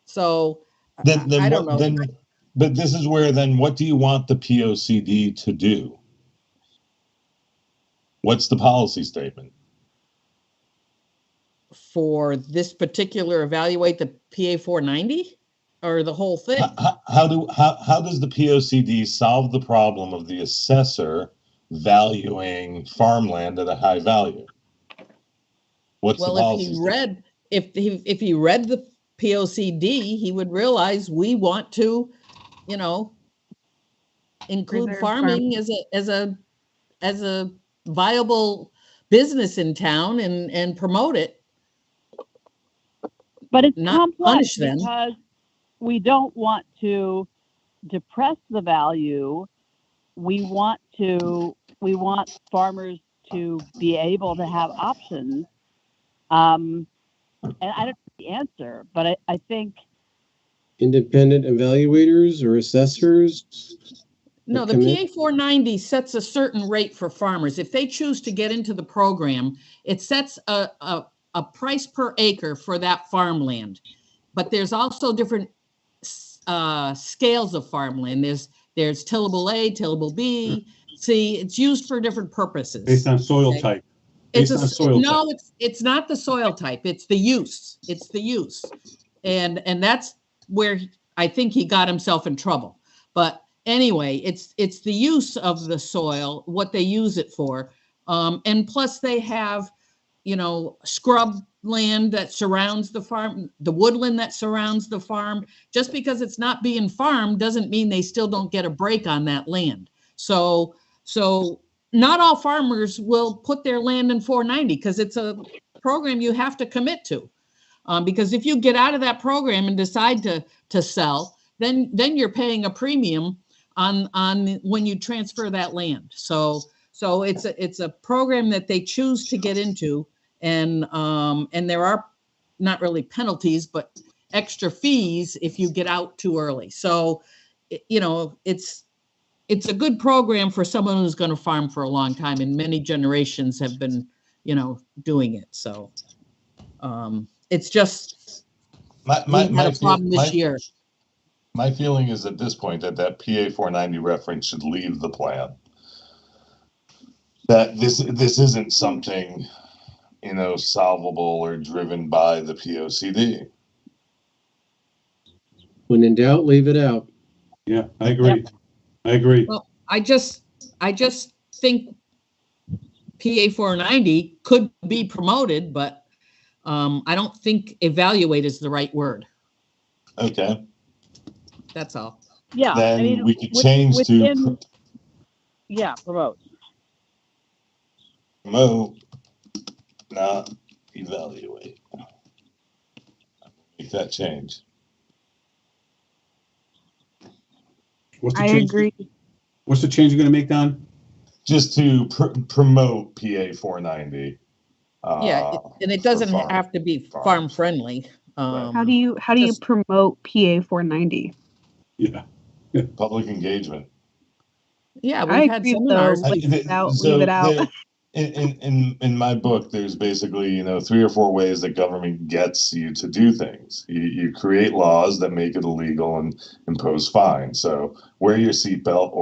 F: So
H: then
F: I don't know.
H: But this is where then what do you want the POCD to do? What's the policy statement?
F: For this particular evaluate the PA 490 or the whole thing?
H: How does the POCD solve the problem of the assessor valuing farmland at a high value? What's the policy statement?
F: If he read the POCD, he would realize we want to include
E: Preserve
F: farming as a viable business in town and promote it.
D: But it's
F: Not
D: complex
F: punish them.
D: because we don't want to depress the value. We want farmers to be able to have options. And I don't know the answer, but I think
C: Independent evaluators or assessors?
F: No, the PA 490 sets a certain rate for farmers. If they choose to get into the program, it sets a price per acre for that farmland. But there's also different scales of farmland. There's tillable A, tillable B, C. It's used for different purposes.
A: Based on soil type. It's
F: not the soil type. It's the use. It's the use. And that's where I think he got himself in trouble. But anyway, it's the use of the soil, what they use it for. And plus they have, scrub land that surrounds the farm, the woodland that surrounds the farm. Just because it's not being farmed doesn't mean they still don't get a break on that land. So not all farmers will put their land in 490 because it's a program you have to commit to. Because if you get out of that program and decide to sell, then you're paying a premium on when you transfer that land. So it's a program that they choose to get into, and there are not really penalties, but extra fees if you get out too early. So, you know, it's a good program for someone who's going to farm for a long time, and many generations have been, you know, doing it. So it's just we had a problem this year.
H: My feeling is at this point that PA 490 reference should leave the plan. That this isn't something, you know, solvable or driven by the POCD.
C: When in doubt, leave it out.
A: Yeah, I agree. I agree.
F: Well, I just think PA 490 could be promoted, but I don't think evaluate is the right word.
H: Okay.
F: That's all.
D: Yeah.
H: Then
D: I mean,
H: we could change to
D: promote.
H: promote, not evaluate. Make that change.
A: What's the
E: I
A: change?
E: agree.
A: What's the change you're going to make, Don?
H: Just to promote PA 490.
F: Yeah, and it doesn't
H: for
F: have to be
H: farms.
F: farm friendly.
E: How do you
F: just-
E: promote PA 490?
A: Yeah.
H: Public engagement.
F: Yeah,
E: I
F: we've had
E: agree,
F: seminars.
E: though.
F: Like,
E: Leave it out, leave it out.
H: In my book, there's basically, you know, 3 or 4 ways that government gets you to do things. You create laws that make it illegal and impose fines. So wear your seatbelt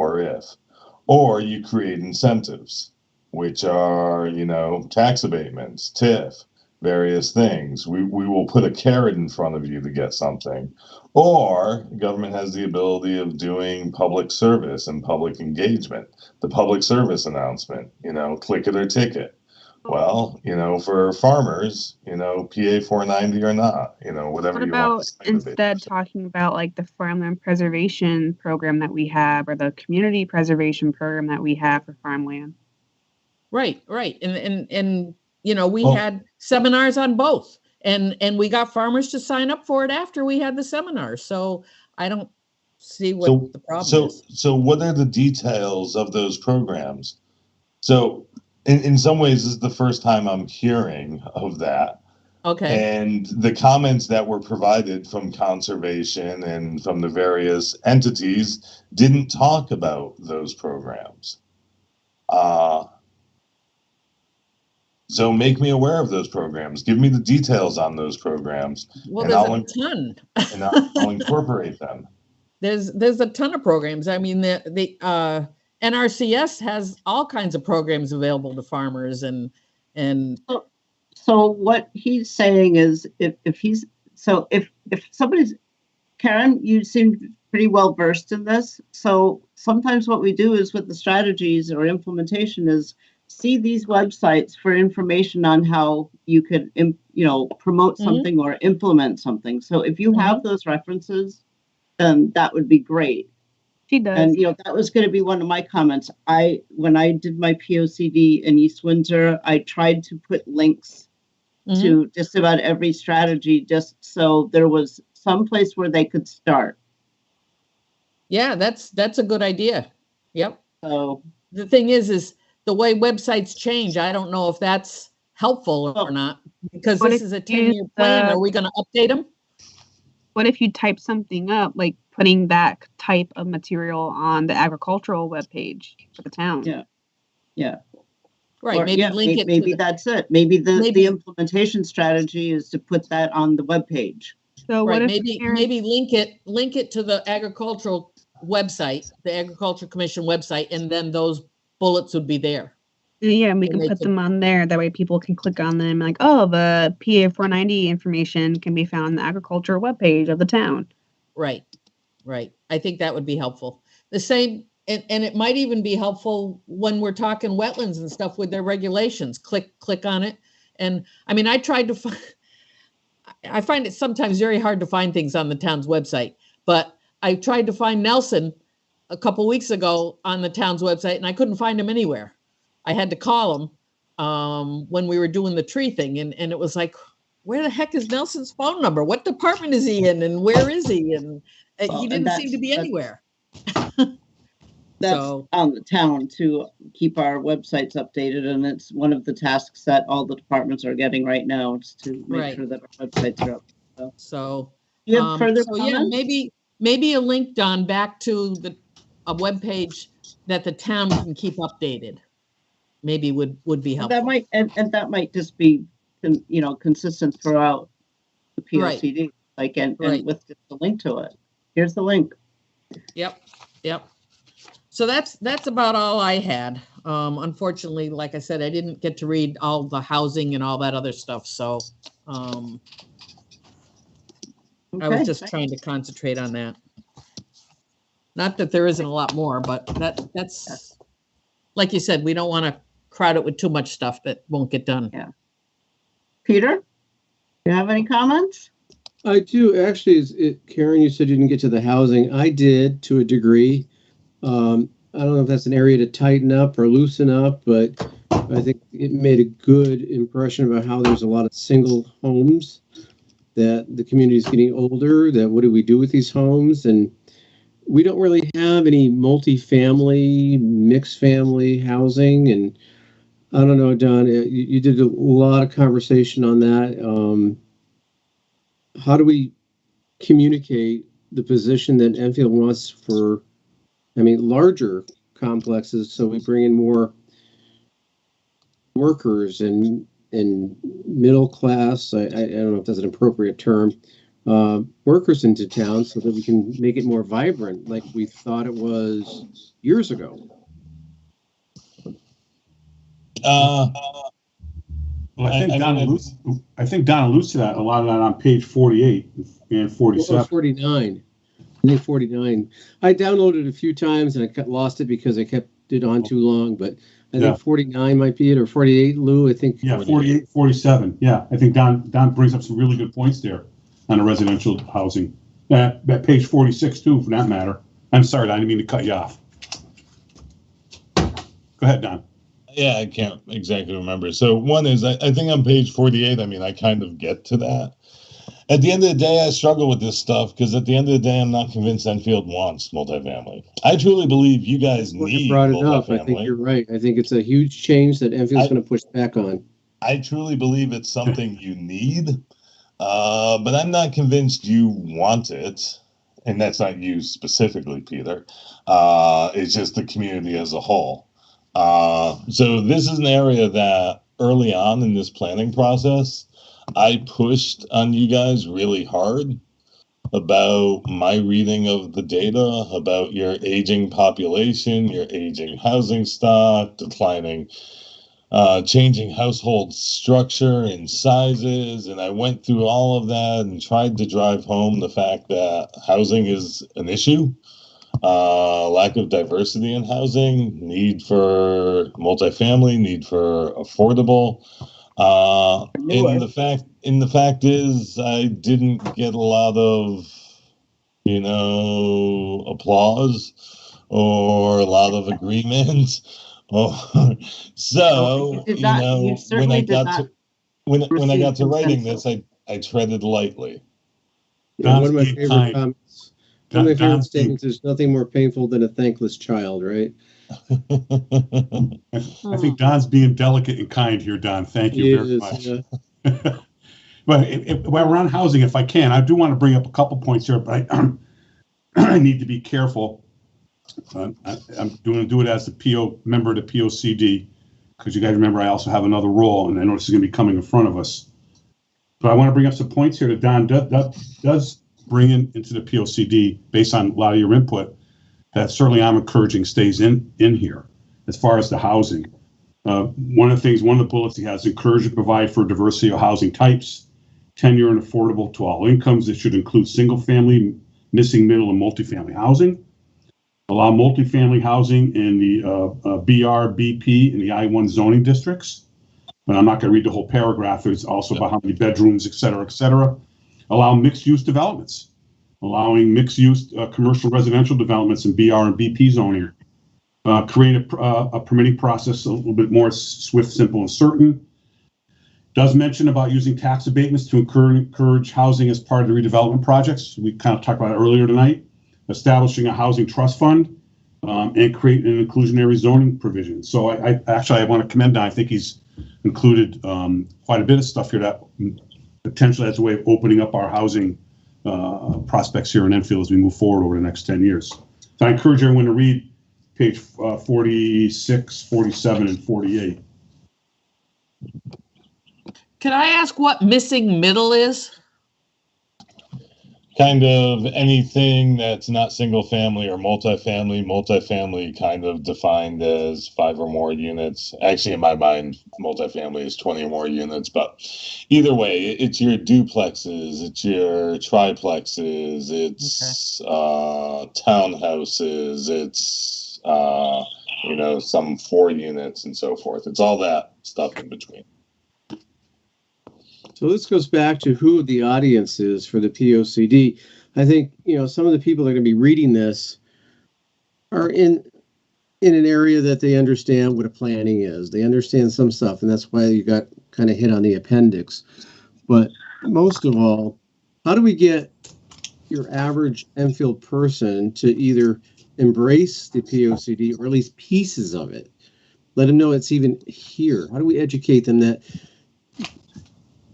H: or you create incentives, which are, you know, tax abatements, TIF, various things. We will put a carrot in front of you to get something. Or government has the ability of doing public service and public engagement. The public service announcement, you know, click it or ticket. Well, you know, for farmers, you know, PA 490 or not, you know, whatever
E: What
H: you want.
E: about
H: to say to be.
E: instead talking about like the farmland preservation program that we have, or the community preservation program that we have for farmland?
F: right. And you know, we
H: Well-
F: had seminars on both. And we got farmers to sign up for it after we had the seminar. So I don't see what the problem is.
H: So what are the details of those programs? So in some ways, this is the first time I'm hearing of that.
F: Okay.
H: And the comments that were provided from conservation and from the various entities didn't talk about those programs. So make me aware of those programs. Give me the details on those programs,
F: Well,
H: and
F: there's a ton.
H: and I'll incorporate them.
F: There's a ton of programs. I mean, the NRCS has all kinds of programs available to farmers, and
B: So what he's saying is if somebody's, Karen, you seem pretty well versed in this. So sometimes what we do is with the strategies or implementation is see these websites for information on how you could, promote something or implement something. So if you have those references, then that would be great.
E: She does.
B: And that was going to be one of my comments. When I did my POCD in East Windsor, I tried to put links to just about every strategy, just so there was some place where they could start.
F: yeah, that's a good idea. Yep.
B: So
F: The thing is the way websites change. I don't know if that's helpful or not, because
E: What
F: this
E: if
F: is a
E: you
F: 10-year plan.
E: use
F: Are we going to update them?
E: What if you type something up, like putting that type of material on the agricultural webpage for the town?
B: yeah.
F: Right.
B: Or,
F: Maybe link it.
B: maybe
F: to
B: that's it. Maybe the
F: Maybe-
B: implementation strategy is to put that on the webpage.
E: So what
F: right.
E: if
F: Maybe link it to the agricultural website, the Agriculture Commission website, and then those bullets would be there.
E: Yeah, and we
F: and
E: can
F: they
E: put
F: could-
E: them on there. That way people can click on them like, oh, the PA 490 information can be found on the agriculture webpage of the town.
F: Right. I think that would be helpful. The same, and it might even be helpful when we're talking wetlands and stuff with their regulations. Click on it. And I mean, I find it sometimes very hard to find things on the town's website, but I tried to find Nelson a couple weeks ago on the town's website, and I couldn't find him anywhere. I had to call him when we were doing the tree thing, and it was like, where the heck is Nelson's phone number? What department is he in, and where is he? And
B: Well,
F: he
B: and
F: didn't
B: that's-
F: seem to be
B: that's-
F: anywhere.
B: That's
F: So-
B: on the town to keep our websites updated, and it's one of the tasks that all the departments are getting right now, is to make
F: Right.
B: sure that our websites are up.
F: So,
B: Do you have further
F: so yeah,
B: comments?
F: maybe a link, Don, back to a webpage that the town can keep updated. Maybe would be helpful.
B: That might, and that might just be, consistent throughout the
F: Right.
B: POCD, like, and
F: Right.
B: with just a link to it. Here's the link.
F: Yep. So that's about all I had. Unfortunately, like I said, I didn't get to read all the housing and all that other stuff. So I was
B: Okay.
F: just trying to concentrate on that. Not that there isn't a lot more, but that's like you said, we don't want to crowd it with too much stuff that won't get done.
B: Peter, do you have any comments?
C: I do. Actually, Karen, you said you didn't get to the housing. I did to a degree. I don't know if that's an area to tighten up or loosen up, but I think it made a good impression about how there's a lot of single homes, that the community is getting older, that what do we do with these homes? And we don't really have any multifamily, mixed family housing. And I don't know, Don, you did a lot of conversation on that. How do we communicate the position that Enfield wants for, larger complexes, so we bring in more workers and middle class, I don't know if that's an appropriate term, workers into town so that we can make it more vibrant like we thought it was years ago.
A: Well, I think
H: I
A: Don
H: mean,
A: alludes to that, a lot of that on page 48 and 47.
C: 49. I think 49. I downloaded it a few times and I lost it because I kept it on too long, but I
A: Yeah.
C: think 49 might be it, or 48, Lou, I think.
A: Yeah, 48, 47. Yeah, I think Don brings up some really good points there on the residential housing. That page 46 too, for that matter. I'm sorry, I didn't mean to cut you off. Go ahead, Don.
H: Yeah, I can't exactly remember. So one is, I think on page 48, I kind of get to that. At the end of the day, I struggle with this stuff because at the end of the day, I'm not convinced Enfield wants multifamily. I truly believe you guys
C: When
H: need
C: you brought it up, I think
H: multifamily.
C: you're right. I think it's a huge change that Enfield's going to push back on.
H: I truly believe it's something you need, but I'm not convinced you want it. And that's not you specifically, Peter. It's just the community as a whole. So this is an area that early on in this planning process, I pushed on you guys really hard about my reading of the data, about your aging population, your aging housing stock, declining, changing household structure and sizes. And I went through all of that and tried to drive home the fact that housing is an issue. Lack of diversity in housing, need for multifamily, need for affordable. And the fact is, I didn't get a lot of, applause or a lot of agreement. So,
B: You did not- you
H: when
B: certainly
H: I
B: did
H: got
B: not
H: to when I got to
B: receive
H: writing
B: consensus.
H: this, I treaded lightly.
C: Yeah, one of my
A: Don's being
C: favorite
A: kind.
C: comments, one of my favorite
A: Don's being-
C: statements, there's nothing more painful than a thankless child, right?
A: I think Don's being delicate and kind here, Don. Thank you very
C: Yes,
A: much.
C: yeah.
A: But while we're on housing, if I can, I do want to bring up a couple points here, but I need to be careful. I'm going to do it as the member of the POCD, because you guys remember I also have another role, and I know this is going to be coming in front of us. But I want to bring up some points here that Don does bring into the POCD based on a lot of your input that certainly I'm encouraging stays in here as far as the housing. One of the bullets he has, encourage and provide for diversity of housing types, tenure and affordable to all incomes. This should include single family, missing middle and multifamily housing. Allow multifamily housing in the BR, BP, and the I-1 zoning districts. But I'm not going to read the whole paragraph. There's also about how many bedrooms, et cetera, et cetera. Allow mixed-use developments, allowing mixed-use commercial residential developments in BR and BP zoning. Create a permitting process a little bit more swift, simple, and certain. Does mention about using tax abatements to encourage housing as part of the redevelopment projects. We kind of talked about it earlier tonight. Establishing a housing trust fund, and create an inclusionary zoning provision. So I want to commend Don. I think he's included quite a bit of stuff here that potentially has a way of opening up our housing prospects here in Enfield as we move forward over the next 10 years. So I encourage everyone to read page 46, 47, and 48.
F: Can I ask what missing middle is?
H: Kind of anything that's not single family or multifamily. Multifamily kind of defined as 5 or more units. Actually, in my mind, multifamily is 20 or more units, but either way, it's your duplexes, it's your triplexes, it's townhouses, it's some 4 units and so forth. It's all that stuff in between.
C: So this goes back to who the audience is for the POCD. I think, some of the people that are going to be reading this are in an area that they understand what a planning is. They understand some stuff, and that's why you got kind of hit on the appendix. But most of all, how do we get your average Enfield person to either embrace the POCD or at least pieces of it? Let them know it's even here. How do we educate them that,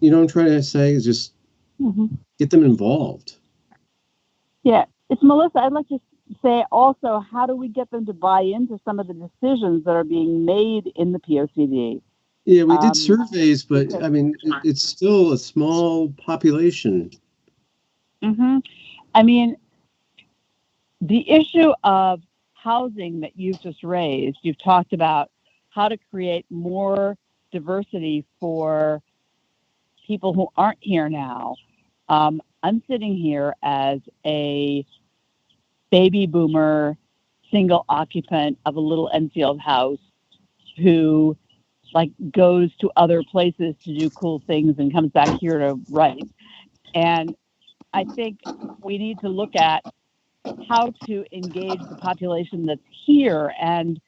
C: what I'm trying to say is just get them involved.
D: Yeah, it's Melissa. I'd like to say also, how do we get them to buy into some of the decisions that are being made in the POCD?
C: Yeah, we did surveys, but I mean, it's still a small population.
D: I mean, the issue of housing that you've just raised, you've talked about how to create more diversity for people who aren't here now. I'm sitting here as a baby boomer, single occupant of a little Enfield house who goes to other places to do cool things and comes back here to write. And I think we need to look at how to engage the population that's here and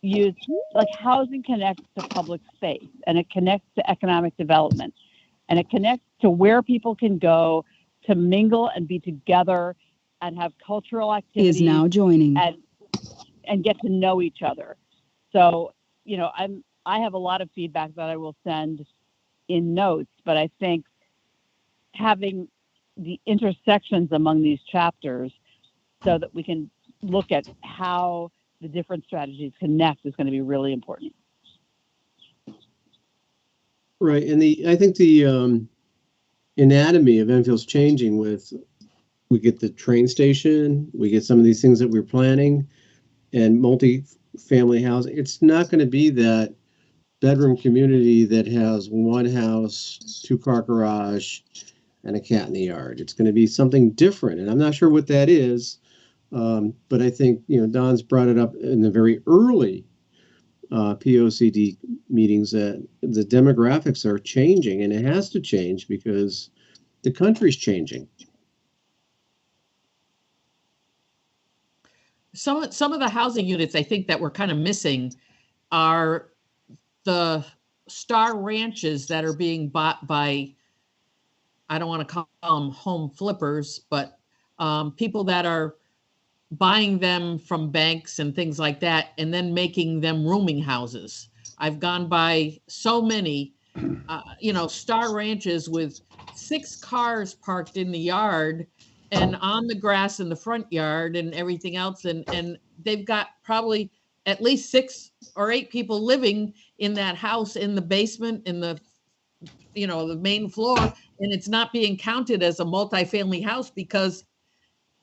D: use, housing connects to public space and it connects to economic development. And it connects to where people can go to mingle and be together and have cultural activities.
I: Is now joining.
D: And get to know each other. So, I have a lot of feedback that I will send in notes, but I think having the intersections among these chapters so that we can look at how the different strategies connect is going to be really important.
C: Right, and I think the anatomy of Enfield's changing we get the train station, we get some of these things that we're planning, and multi-family housing. It's not going to be that bedroom community that has one house, 2-car garage, and a cat in the yard. It's going to be something different, and I'm not sure what that is, but I think Don's brought it up in the very early POCD meetings that the demographics are changing, and it has to change because the country's changing.
F: Some of the housing units I think that we're kind of missing are the star ranches that are being bought by, I don't want to call them home flippers, but people that are buying them from banks and things like that, and then making them rooming houses. I've gone by so many, star ranches with 6 cars parked in the yard and on the grass in the front yard and everything else. And they've got probably at least 6 or 8 people living in that house, in the basement, in the main floor. And it's not being counted as a multifamily house because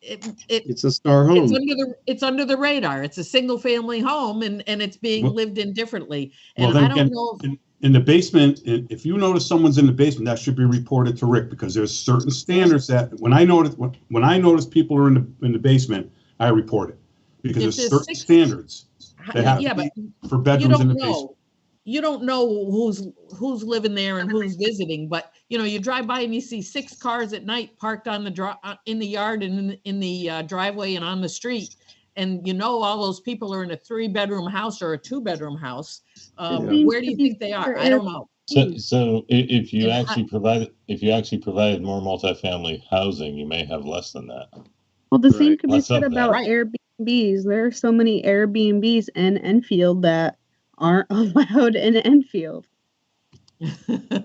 C: it's a star home.
F: It's under the radar. It's a single family home and it's being lived in differently. And
A: well,
F: I don't know.
A: In the basement, if you notice someone's in the basement, that should be reported to Rick, because there's certain standards that when I notice people are in the basement, I report it, because there's certain standards that have to be for bedrooms in the basement.
F: You don't know who's living there and who's visiting, but you drive by and you see 6 cars at night parked on in the yard and in the driveway and on the street, and all those people are in a 3-bedroom house or a 2-bedroom house. Where do you think they are? I don't know.
H: So if you actually provided more multifamily housing, you may have less than that.
E: Well, the same could be
H: Less
E: said
H: of
E: about
H: that.
E: Airbnb Airbnbs. There are so many Airbnbs in Enfield that aren't allowed in Enfield.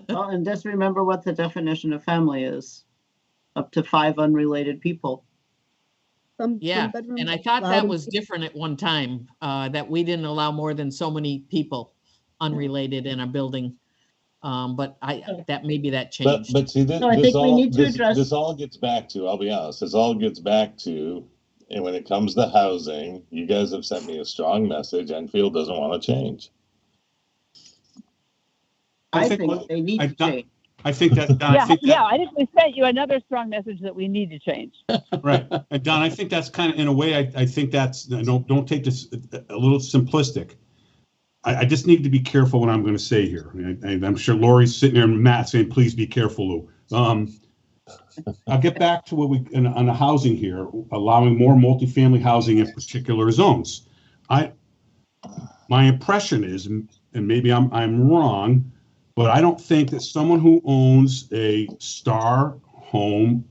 B: Well, and just remember what the definition of family is. Up to 5 unrelated people.
F: Yeah,
E: bedrooms
F: and I
E: are
F: thought
E: allowed
F: that
E: in-
F: was different at one time, that we didn't allow more than so many people unrelated in a building. But that maybe that changed.
H: But see,
B: So I think we need to address-
H: this all gets back to, I'll be honest, this all gets back to, and when it comes to housing, you guys have sent me a strong message. Enfield doesn't want to change.
B: I think they need to change.
A: I think that, Don,
D: I think we sent you another strong message that we need to change.
A: right. And Don, I think that's kind of, in a way, I think that's, don't take this a little simplistic. I just need to be careful what I'm going to say here. I'm sure Lori's sitting there and Matt saying, please be careful, Lou. I'll get back to what on the housing here, allowing more multifamily housing in particular zones. My impression is, and maybe I'm wrong, but I don't think that someone who owns a star home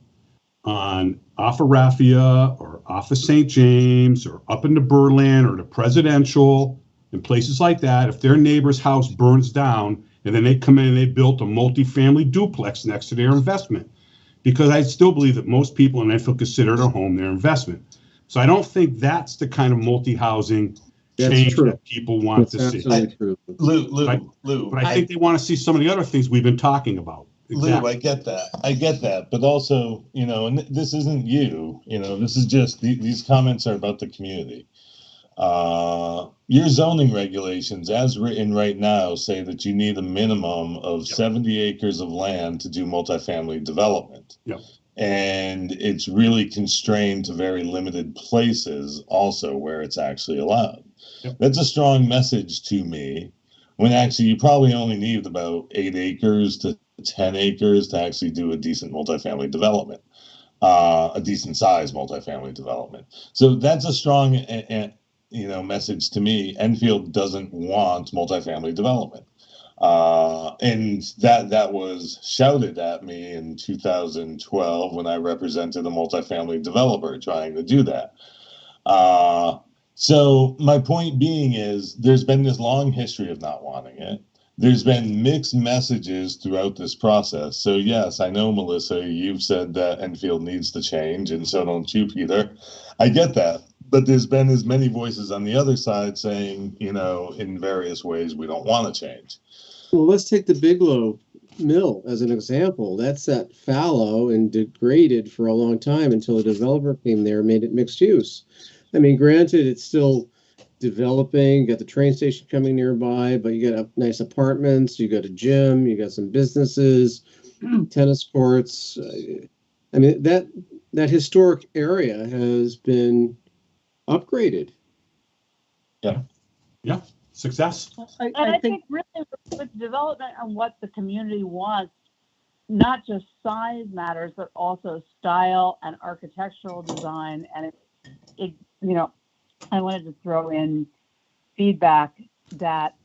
A: off of Raffia or off of St. James or up into Berlin or the Presidential and places like that, if their neighbor's house burns down and then they come in and they built a multifamily duplex next to their investment, because I still believe that most people in Enfield consider their home their investment. So I don't think that's the kind of multi-housing change that people want to see.
C: True.
H: Lou,
A: but I think they want to see some of the other things we've been talking about. Exactly.
H: Lou, I get that. But also, and this isn't you, this is just, these comments are about the community. Your zoning regulations, as written right now, say that you need a minimum of 70 acres of land to do multifamily development.
A: Yep.
H: And it's really constrained to very limited places also where it's actually allowed. Yep. That's a strong message to me, when actually you probably only need about 8 acres to 10 acres to actually do a decent multifamily development, a decent size multifamily development. So that's a strong message to me. Enfield doesn't want multifamily development. And that was shouted at me in 2012 when I represented a multifamily developer trying to do that. So my point being is, there's been this long history of not wanting it. There's been mixed messages throughout this process. So yes, I know, Melissa, you've said that Enfield needs to change, and so don't you, Peter. I get that. But there's been as many voices on the other side saying, in various ways, we don't want to change.
C: Well, let's take the Bigelow Mill as an example. That sat fallow and degraded for a long time until a developer came there and made it mixed use. I mean, granted, it's still developing. You got the train station coming nearby, but you got nice apartments, you got a gym, you got some businesses, tennis courts. I mean, that historic area has been upgraded.
A: Yeah. Success.
D: I think really with development and what the community wants, not just size matters, but also style and architectural design. And I wanted to throw in feedback that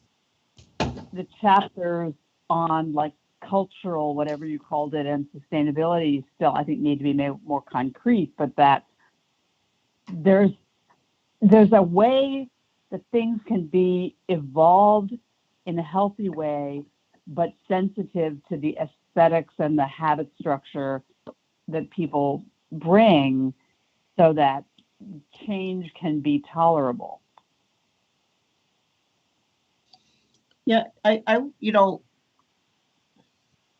D: the chapters on like cultural, whatever you called it, and sustainability still, I think, need to be made more concrete, but that there's a way that things can be evolved in a healthy way, but sensitive to the aesthetics and the habit structure that people bring, so that change can be tolerable.
B: Yeah, I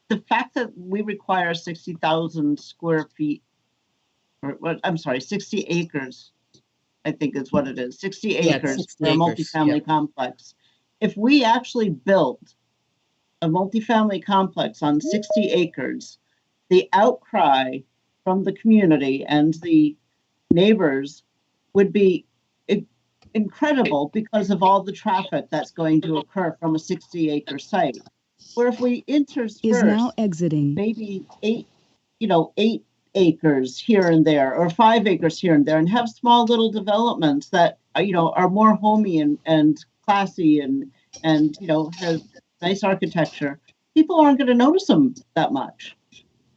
B: the fact that we require 60,000 square feet, or what, I'm sorry, 60 acres, I think is what it is, 60 acres
F: 60
B: for a
F: acres,
B: multifamily complex. If we actually built a multifamily complex on 60 acres, the outcry from the community and the neighbors would be incredible because of all the traffic that's going to occur from a 60-acre site. Where if we intersperse
I: Is now exiting.
B: maybe 8 acres here and there, or 5 acres here and there, and have small little developments that are more homey and classy and have nice architecture, people aren't going to notice them that much.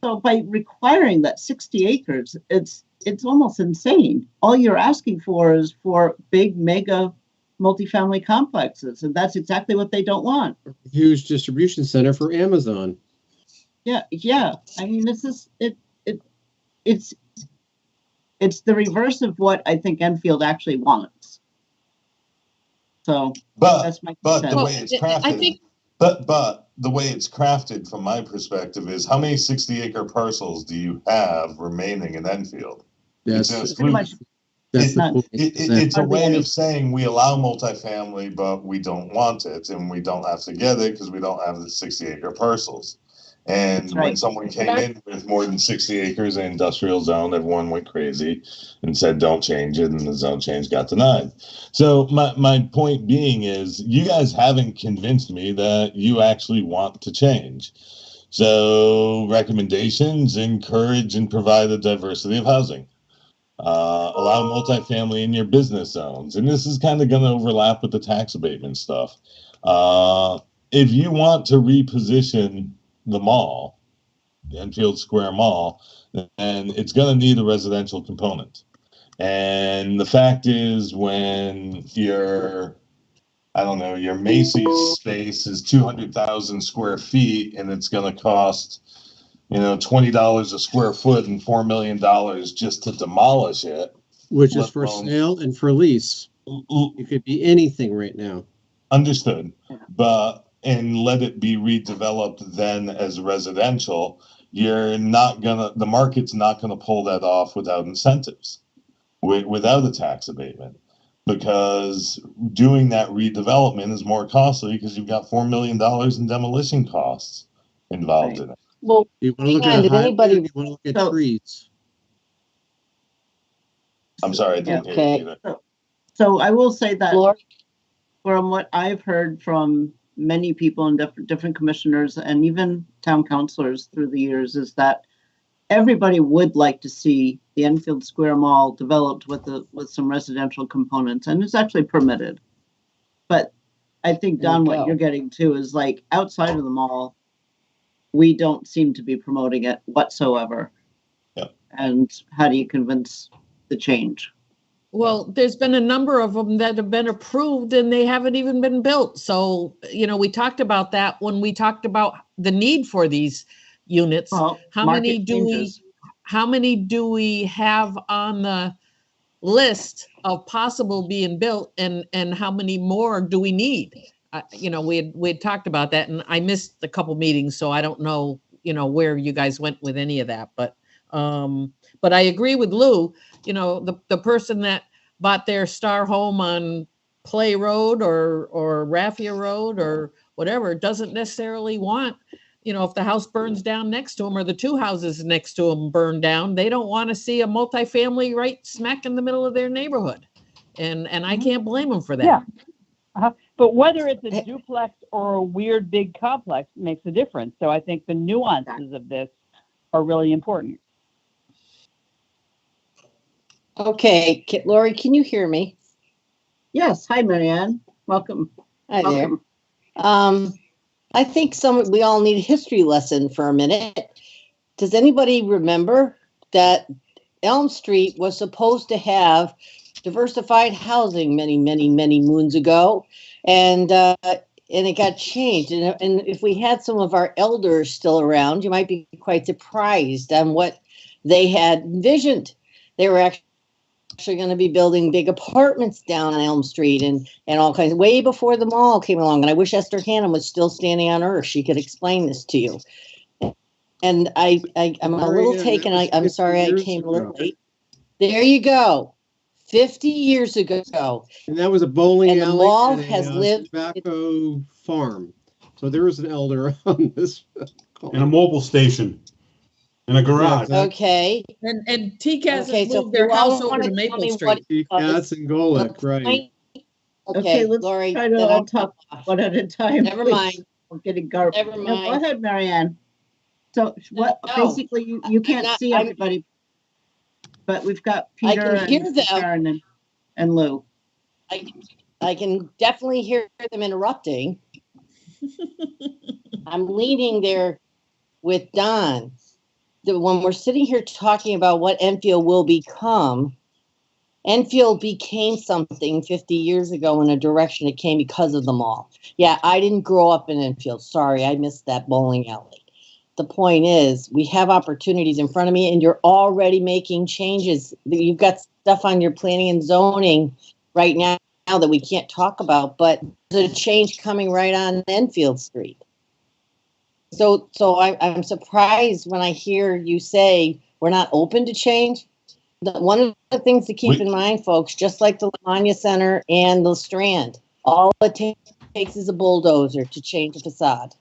B: So by requiring that 60 acres, it's it's almost insane. All you're asking for is for big mega multifamily complexes, and that's exactly what they don't want.
C: Huge distribution center for Amazon.
B: Yeah. I mean, it's the reverse of what I think Enfield actually wants. So that's my
H: But the
B: sense.
H: way it's crafted,
F: I think
H: but the way it's crafted from my perspective is how many 60-acre parcels do you have remaining in Enfield?
C: That's
H: It's
B: Pretty much.
C: that's the
B: not-
C: point.
H: It's a
B: Hardly
H: way
B: any.
H: of saying we allow multifamily, but we don't want it, and we don't have to get it because we don't have the 60-acre parcels. And
B: That's
H: when
B: right.
H: someone came in with more than 60 acres in industrial zone, everyone went crazy and said, don't change it. And the zone change got denied. So my point being is you guys haven't convinced me that you actually want to change. So recommendations, encourage and provide a diversity of housing. Allow multifamily in your business zones. And this is kind of going to overlap with the tax abatement stuff. If you want to reposition the mall, the Enfield Square Mall, then it's going to need a residential component. And the fact is, when your Macy's space is 200,000 square feet and it's going to cost, $20 a square foot and $4 million just to demolish it.
C: Which is
H: let
C: for
H: alone-
C: sale and for lease. It could be anything right now.
H: Understood, and let it be redeveloped then as residential. The market's not gonna pull that off without incentives, without a tax abatement, because doing that redevelopment is more costly because you've got $4 million in demolition costs involved in it.
I: Well,
C: Do you want to look
I: And
C: at a
I: if
C: highway,
I: anybody-
C: or do you want to look at
B: So-
C: trees?
H: I'm sorry, I didn't hear
I: Okay.
H: you either.
B: So I will say that
I: Lori,
B: from what I've heard from many people and different commissioners and even town councilors through the years is that everybody would like to see the Enfield Square Mall developed with some residential components, and it's actually permitted. But I think,
I: There you
B: Don, what
I: go.
B: you're getting to is like outside of the mall, we don't seem to be promoting it whatsoever.
H: Yep.
B: And how do you convince the change?
F: Well, there's been a number of them that have been approved and they haven't even been built. So, we talked about that when we talked about the need for these units.
B: Well,
F: How many
B: market
F: do
B: changes.
F: How many do we have on the list of possible being built, and how many more do we need? We had talked about that, and I missed a couple meetings, so I don't know, where you guys went with any of that. But I agree with Lou. The person that bought their star home on Play Road or Raffia Road or whatever doesn't necessarily want, if the house burns down next to them or the two houses next to them burn down, they don't want to see a multifamily right smack in the middle of their neighborhood. And I can't blame them for that.
D: Yeah. But whether it's a duplex or a weird big complex makes a difference. So I think the nuances of this are really important.
I: okay, Lori, can you hear me?
B: Yes. Hi, Marianne. Welcome.
I: Hi there.
B: Welcome.
I: I think we all need a history lesson for a minute. Does anybody remember that Elm Street was supposed to have diversified housing many, many, many moons ago, and it got changed. And if we had some of our elders still around, you might be quite surprised on what they had envisioned. They were actually going to be building big apartments down on Elm Street and all kinds, way before the mall came along. And I wish Esther Hannum was still standing on Earth. She could explain this to you. And I'm a little taken. I'm sorry I came a little late. There you go. 50 years ago.
C: And that was a bowling
I: And the
C: alley
I: mall
C: and
I: has
C: a
I: lived-
C: tobacco farm. So there was an elder on this.
A: And a mobile station. And a garage.
C: Yeah,
F: Okay. And TCAS
I: Okay,
F: has
I: so
F: moved their
I: you all
F: house over
I: wanna
F: to
I: tell
F: Maple
I: me
F: Street.
C: Cats and Golick, right.
I: Okay,
B: let's
I: Lori,
B: try to
I: then
B: all
I: I'll
B: talk
I: off.
B: one at a time.
I: Never
B: please.
I: mind.
B: I'm getting garbage.
I: Never
B: No, go
I: mind.
B: ahead, Marianne. So what,
I: No,
B: basically, you can't
I: not-
B: see
I: I'm-
B: everybody, but we've got
I: I
B: Peter
I: can hear
B: and
I: them.
B: Karen and Lou.
I: I can definitely hear them interrupting. I'm leaning there with Don. when we're sitting here talking about what Enfield will become, Enfield became something 50 years ago in a direction it came because of the mall. Yeah, I didn't grow up in Enfield. Sorry, I missed that bowling alley. The point is, we have opportunities in front of me, and you're already making changes. You've got stuff on your planning and zoning right now that we can't talk about, but there's a change coming right on Enfield Street. So I'm surprised when I hear you say we're not open to change. One of the things to keep in mind, folks, just like the Lamagna Center and the Strand, all it takes is a bulldozer to change a facade.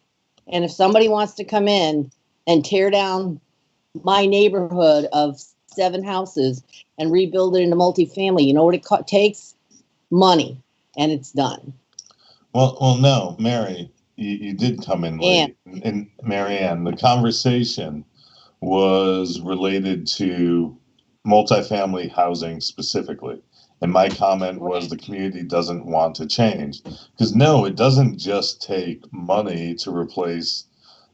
I: And if somebody wants to come in and tear down my neighborhood of 7 houses and rebuild it into multifamily, you know what it takes? Money, and it's done.
H: Well, no, Mary, you did come in late. And Mary Ann, the conversation was related to multifamily housing specifically. And my comment was the community doesn't want to change. Because no, it doesn't just take money to replace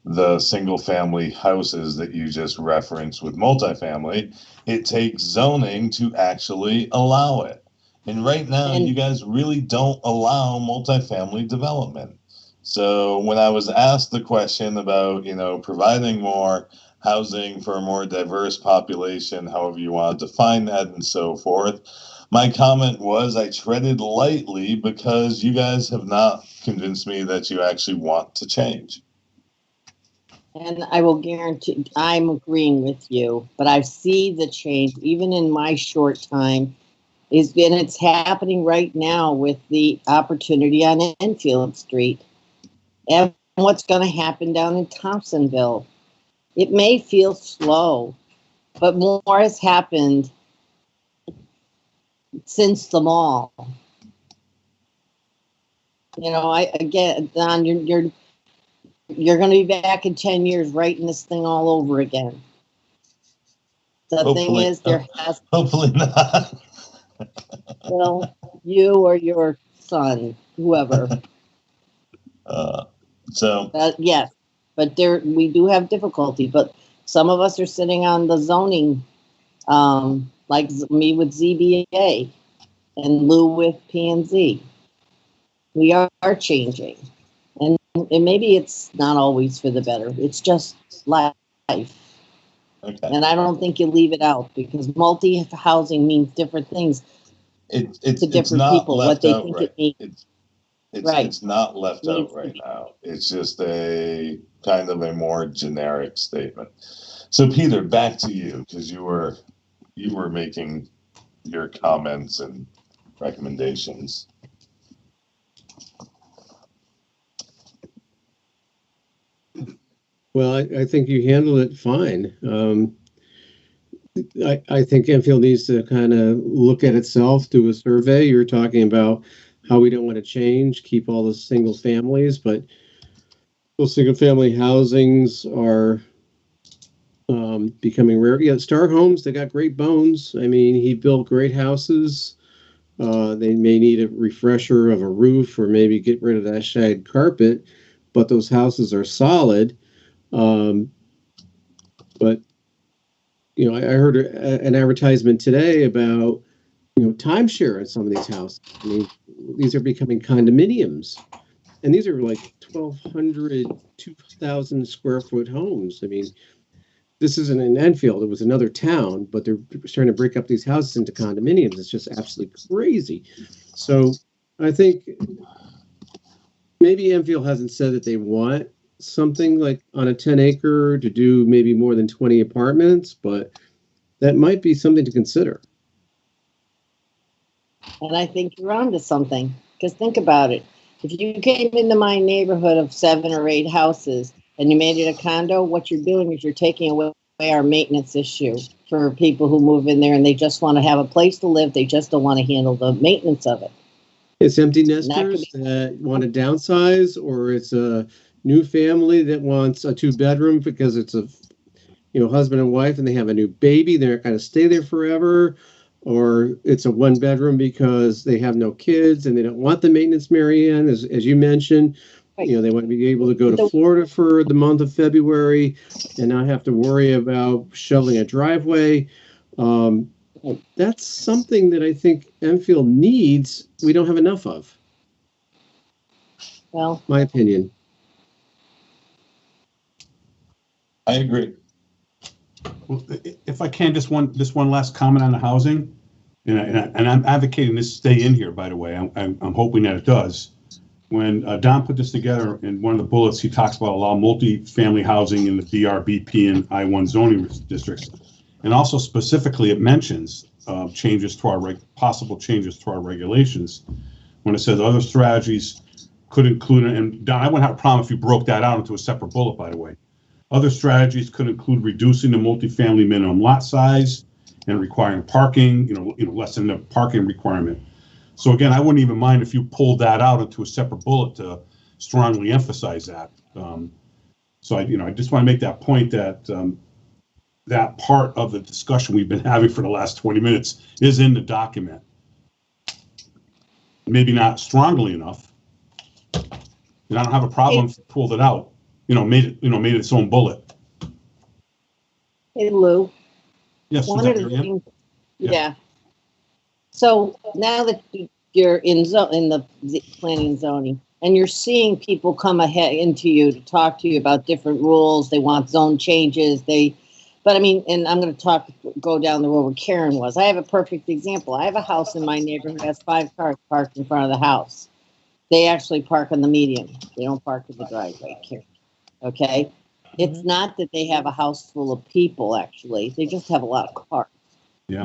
H: the single family houses that you just referenced with multifamily. It takes zoning to actually allow it. And right now, you guys really don't allow multifamily development. So when I was asked the question about, providing more housing for a more diverse population, however you want to define that and so forth, my comment was I treaded lightly because you guys have not convinced me that you actually want to change.
I: And I will guarantee I'm agreeing with you, but I see the change even in my short time. It's happening right now with the opportunity on Enfield Street and what's going to happen down in Thompsonville. It may feel slow, but more has happened since the mall. Don, you're going to be back in 10 years writing this thing all over again. Thing is,
H: hopefully not.
I: Well, you or your son, whoever. Yes, but we do have difficulty. But some of us are sitting on the zoning, like me with ZBA and Lou with P&Z. We are changing, and maybe it's not always for the better. It's just life.
H: Okay.
I: And I don't think you leave it out because multi-housing means different things to different people. What they think it means.
H: It's not left out right now. It's just a kind of a more generic statement. So Peter, back to you because you were making your comments and recommendations.
C: Well, I think you handled it fine. I think Enfield needs to kind of look at itself, do a survey. You're talking about how we don't want to change, keep all the single families, but those single family housings are becoming rare. Yeah, Star Homes, they got great bones. I mean, he built great houses. They may need a refresher of a roof or maybe get rid of that shag carpet, but those houses are solid. But I heard an advertisement today about timeshare in some of these houses. I mean, these are becoming condominiums, and these are like 1,200, 2,000 square foot homes. I mean, this isn't in Enfield; it was another town, but they're starting to break up these houses into condominiums. It's just absolutely crazy. So I think maybe Enfield hasn't said that they want something like on a 10-acre to do maybe more than 20 apartments, but that might be something to consider.
I: And I think you're onto something, because think about it. If you came into my neighborhood of 7 or 8 houses and you made it a condo, what you're doing is you're taking away our maintenance issue for people who move in there and they just want to have a place to live. They just don't want to handle the maintenance of it.
C: It's empty nesters that want to downsize, or it's a new family that wants a 2-bedroom because it's a husband and wife and they have a new baby. They're not going to stay there forever. Or it's a 1-bedroom because they have no kids and they don't want the maintenance, Mary Ann, as you mentioned. You know, they want to be able to go to
I: The-
C: Florida for the month of February and not have to worry about shoveling a driveway. That's something that I think Enfield needs. We don't have enough of,
I: Well,
C: my opinion.
H: I agree.
A: Well, if I can, just one last comment on the housing, and I'm advocating this stay in here, by the way. I'm hoping that it does. When Don put this together in one of the bullets, he talks about allow multi-family housing in the DR, BP, and I1 zoning districts. And also specifically, it mentions changes to our possible changes to our regulations. When it says other strategies could include, and Don, I wouldn't have a problem if you broke that out into a separate bullet, by the way. Other strategies could include reducing the multifamily minimum lot size and requiring parking, less than the parking requirement. So again, I wouldn't even mind if you pulled that out into a separate bullet to strongly emphasize that. So I just want to make that point that that part of the discussion we've been having for the last 20 minutes is in the document. Maybe not strongly enough. And I don't have a problem if you pulled it out. Made it its own bullet.
I: hey, Lou.
A: Yes.
I: One of the
A: Mary Ann?
I: things,
A: Yeah.
I: yeah. So now that you're in the planning and zoning, and you're seeing people come ahead into you to talk to you about different rules, they want zone changes, but I mean, and I'm going to go down the road where Karen was. I have a perfect example. I have a house in my neighborhood that has 5 cars parked in front of the house. They actually park on the median. They don't park in the driveway, Karen. Okay? It's not that they have a house full of people, actually. They just have a lot of cars.
A: Yeah.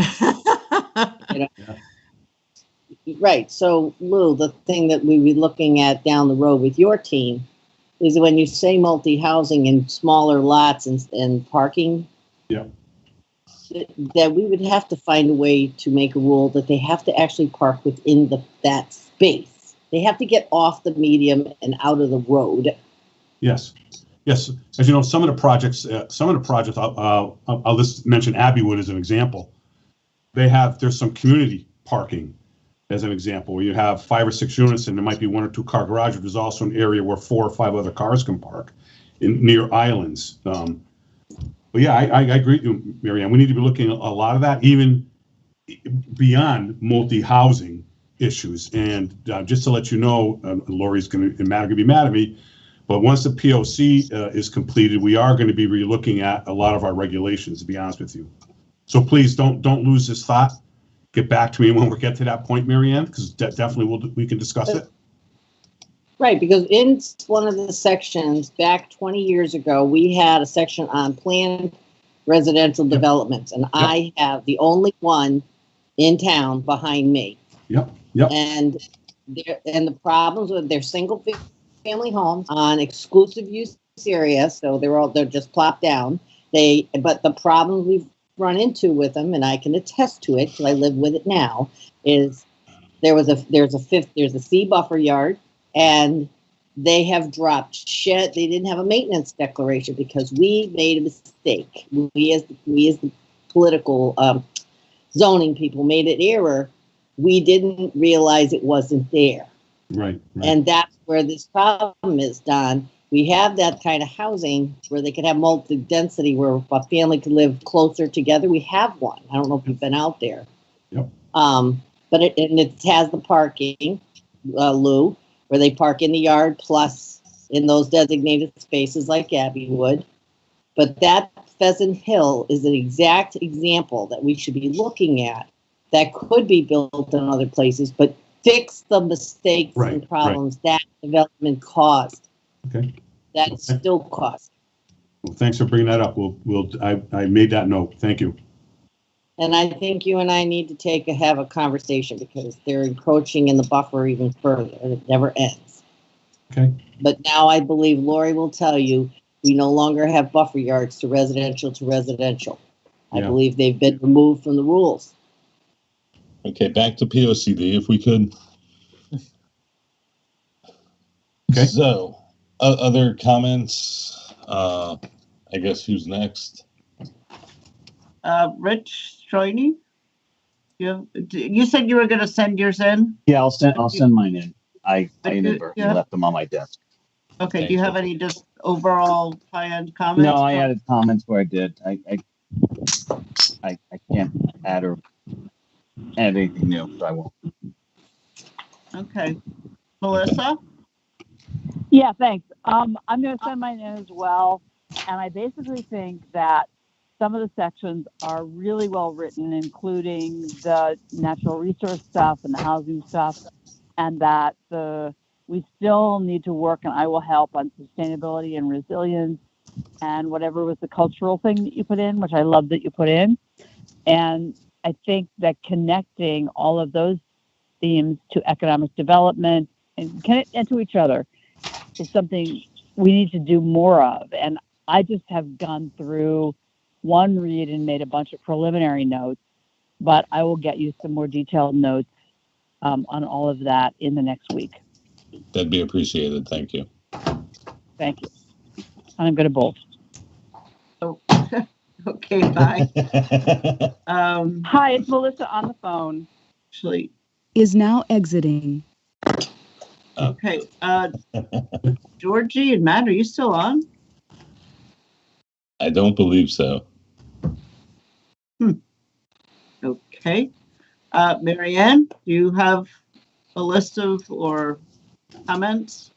I: Right. So, Lou, the thing that we be looking at down the road with your team is when you say multi-housing and smaller lots and parking,
A: Yeah.
I: that we would have to find a way to make a rule that they have to actually park within that space. They have to get off the median and out of the road.
A: Yes. Yes. As you know, some of the projects, I'll just mention Abbeywood as an example. There's some community parking as an example, where you have 5 or 6 units and there might be 1 or 2 car garage. There's also an area where 4 or 5 other cars can park near islands. But yeah, I agree with you, Mary Ann. We need to be looking at a lot of that, even beyond multi-housing issues. And just to let you know, Lori's going to be mad at me, but once the POC is completed, we are going to be relooking at a lot of our regulations, to be honest with you. So please don't lose this thought. Get back to me when we get to that point, Mary Ann, because definitely we can discuss it.
I: Right, because in one of the sections back 20 years ago, we had a section on planned residential developments, and I have the only one in town behind me.
A: Yep.
I: And the problems with their single family homes on exclusive use areas, so they're just plopped down. But the problem we've run into with them, and I can attest to it because I live with it now, is there's a C buffer yard, and they have dropped shed. They didn't have a maintenance declaration because we made a mistake. We as the political zoning people made an error. We didn't realize it wasn't there.
A: Right.
I: And that's where this problem is, Don. We have that kind of housing where they could have multi-density, where a family could live closer together. We have one. I don't know if you've been out there.
A: Yep.
I: But it has the parking, Lou, where they park in the yard plus in those designated spaces like Abbeywood. But that Pheasant Hill is an exact example that we should be looking at that could be built in other places, but fix the mistakes and problems that development caused.
A: Okay.
I: That still cost.
A: Well, thanks for bringing that up. I made that note. Thank you.
I: And I think you and I need to have a conversation because they're encroaching in the buffer even further, and it never ends.
A: Okay.
I: But now I believe Lori will tell you we no longer have buffer yards to residential. I believe they've been removed from the rules.
H: Okay, back to POCD if we could.
A: Okay.
H: So, other comments? I guess who's next?
B: Rich Stroini, you said you were going to send yours in?
G: Yeah, I'll send mine in. I inadvertently left them on my desk.
B: Okay, do you have any just overall high-end comments?
G: No, I added comments where I did. I can't add anything new, so I won't.
B: Okay. Melissa?
D: Yeah, thanks. I'm going to send mine in as well. And I basically think that some of the sections are really well written, including the natural resource stuff and the housing stuff, and that we still need to work, and I will help on sustainability and resilience and whatever was the cultural thing that you put in, which I love that you put in. And I think that connecting all of those themes to economic development and to each other is something we need to do more of. And I just have gone through one read and made a bunch of preliminary notes, but I will get you some more detailed notes on all of that in the next week.
H: That'd be appreciated. Thank you.
D: Thank you. I'm going to bolt.
B: Oh, okay, bye.
D: Hi, it's Melissa on the phone.
B: Actually,
J: Is now exiting.
B: okay. Georgie and Matt, are you still on?
H: I don't believe so.
B: Okay. Marianne, do you have a list of or comments?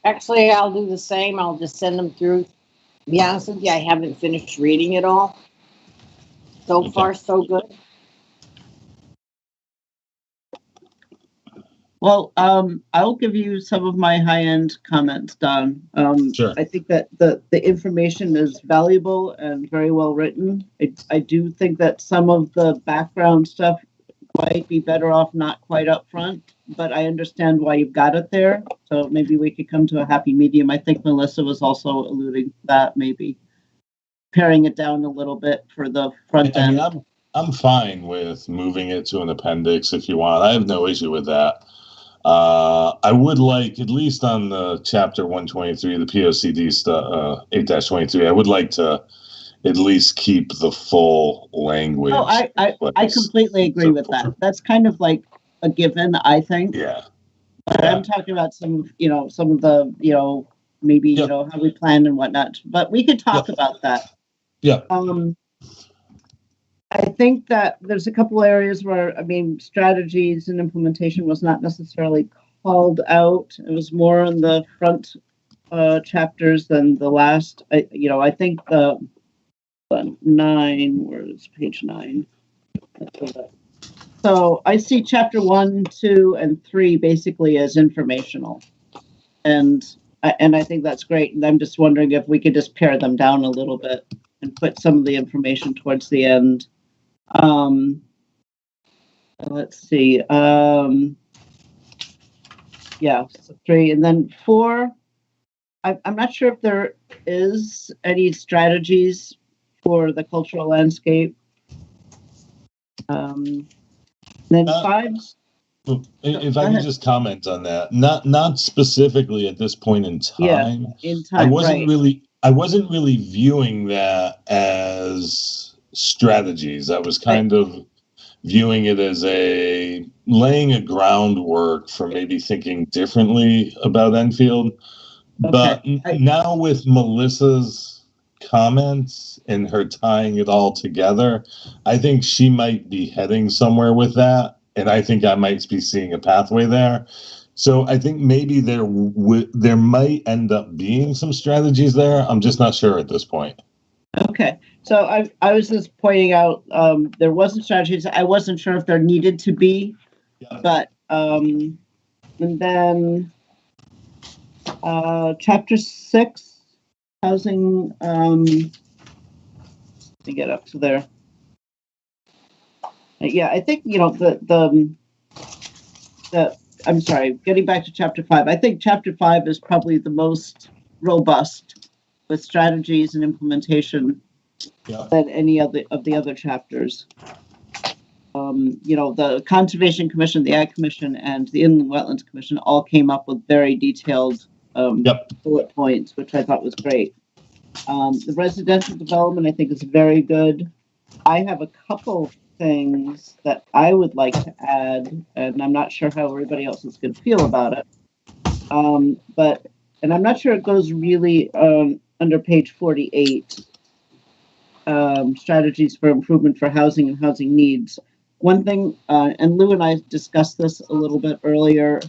I: Actually, I'll do the same. I'll just send them through. To be honest with you, I haven't finished reading it all. So
H: Okay.
I: far, so good.
B: Well, I'll give you some of my high-end comments, Don.
H: Sure.
B: I think that the information is valuable and very well written. I do think that some of the background stuff might be better off not quite up front, but I understand why you've got it there. So maybe we could come to a happy medium. I think Melissa was also alluding to that, maybe paring it down a little bit for the front
H: I mean,
B: end.
H: I'm fine with moving it to an appendix if you want. I have no issue with that. I would like, at least on the chapter 123, the POCD stuff, 8-23, I would like to at least keep the full language.
B: Oh, I completely agree with that. That's kind of like a given, I think.
H: Yeah.
B: But I'm talking about some of the, maybe,
H: Yep.
B: how we plan and whatnot. But we could talk
H: Yep.
B: about that.
H: Yeah.
B: I think that there's a couple areas where, strategies and implementation was not necessarily called out. It was more in the front chapters than the last. I think the 9, where is page 9? So I see chapter 1, 2, and 3 basically as informational. And I think that's great. And I'm just wondering if we could just pare them down a little bit and put some of the information towards the end. Let's see. Yeah, so 3. And then 4, I'm not sure if there is any strategies for the cultural landscape. Then 5.
H: If I could just comment on that, not specifically at this point in time.
B: Yeah, in time,
H: I wasn't
B: right.
H: I wasn't really viewing that as strategies. I was kind of viewing it as laying a groundwork for maybe thinking differently about Enfield. But now with Melissa's comments and her tying it all together, I think she might be heading somewhere with that. And I think I might be seeing a pathway there. So I think maybe there might end up being some strategies there. I'm just not sure at this point.
B: Okay. So I was just pointing out there wasn't strategies. I wasn't sure if there needed to be.
H: Yeah.
B: But and then chapter 6, housing, let me get up to there. Yeah, I think, I'm sorry, getting back to chapter 5. I think chapter 5 is probably the most robust with strategies and implementation than any of the other chapters. The Conservation Commission, the Ag Commission, and the Inland Wetlands Commission all came up with very detailed bullet points, which I thought was great. The residential development, I think, is very good. I have a couple things that I would like to add, and I'm not sure how everybody else is going to feel about it. But and I'm not sure it goes really under page 48, strategies for improvement for housing and housing needs. One thing, and Lou and I discussed this a little bit earlier,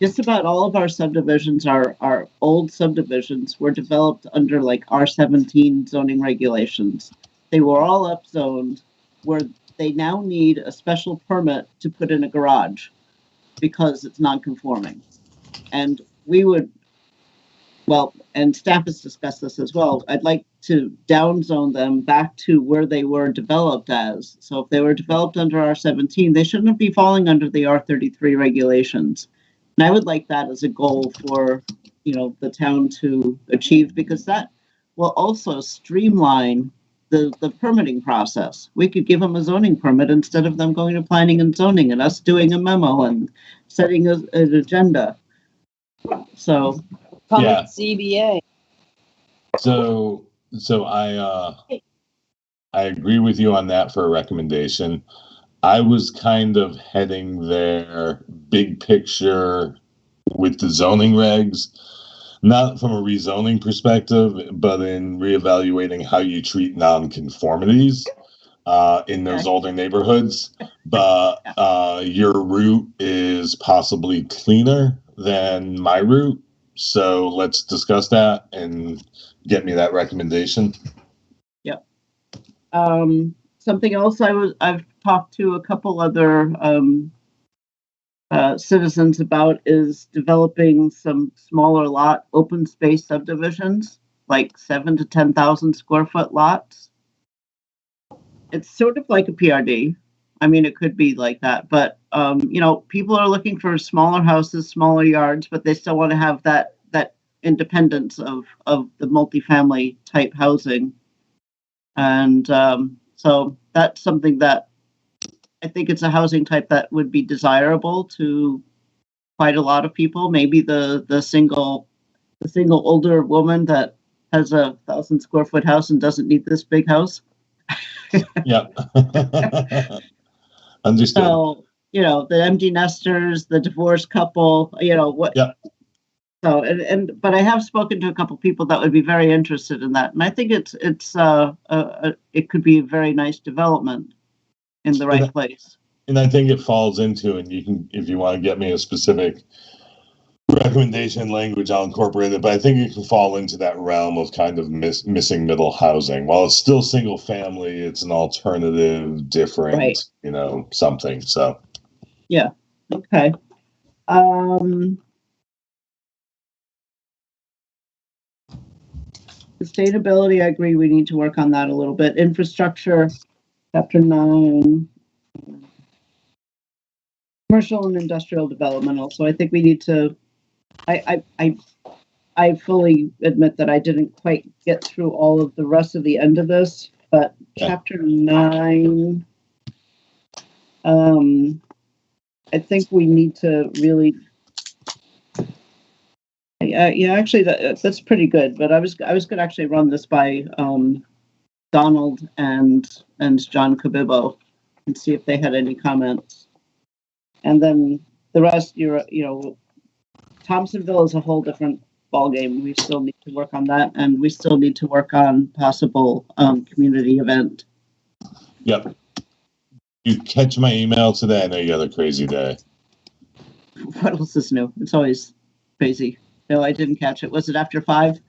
B: just about all of our subdivisions, our old subdivisions, were developed under like R17 zoning regulations. They were all upzoned, where they now need a special permit to put in a garage because it's non-conforming. And we would, well, and staff has discussed this as well, I'd like to downzone them back to where they were developed as. So if they were developed under R17, they shouldn't be falling under the R33 regulations. And I would like that as a goal for, the town to achieve, because that will also streamline the permitting process. We could give them a zoning permit instead of them going to planning and zoning and us doing a memo and setting an agenda. So,
I: Comment CBA.
H: So I agree with you on that for a recommendation. I was kind of heading there big picture with the zoning regs, not from a rezoning perspective, but in reevaluating how you treat nonconformities in those older neighborhoods. But your route is possibly cleaner than my route. So let's discuss that and get me that recommendation.
B: Yep. Something else I've talked to a couple other citizens about is developing some smaller lot open space subdivisions, like 7,000 to 10,000 square foot lots. It's sort of like a PRD. I mean, it could be like that, but people are looking for smaller houses, smaller yards, but they still want to have that independence of the multifamily type housing. And so that's something that I think it's a housing type that would be desirable to quite a lot of people. Maybe the single older woman that has 1,000 square foot house and doesn't need this big house.
H: Yeah. Understood.
B: So, the empty nesters, the divorced couple, what.
H: Yeah.
B: So, but I have spoken to a couple people that would be very interested in that. And I think it could be a very nice development in the right place.
H: And I think it falls into, and you can, if you want to get me a specific recommendation language, I'll incorporate it, but I think it can fall into that realm of kind of missing middle housing. While it's still single family, it's an alternative, different,
B: right.
H: Something. So.
B: Yeah. Okay. Sustainability, I agree, we need to work on that a little bit. Infrastructure, chapter 9. Commercial and industrial development also. I think we need to, I fully admit that I didn't quite get through all of the rest of the end of this, but chapter 9, I think we need to really, actually that's pretty good, but I was going to actually run this by Donald and John Cabibbo and see if they had any comments. And then the rest, Thompsonville is a whole different ballgame. We still need to work on that, and we still need to work on possible community event.
H: Yep. You catch my email today? I know you had a crazy day.
B: What else is new? It's always crazy. No, I didn't catch it. Was it after 5?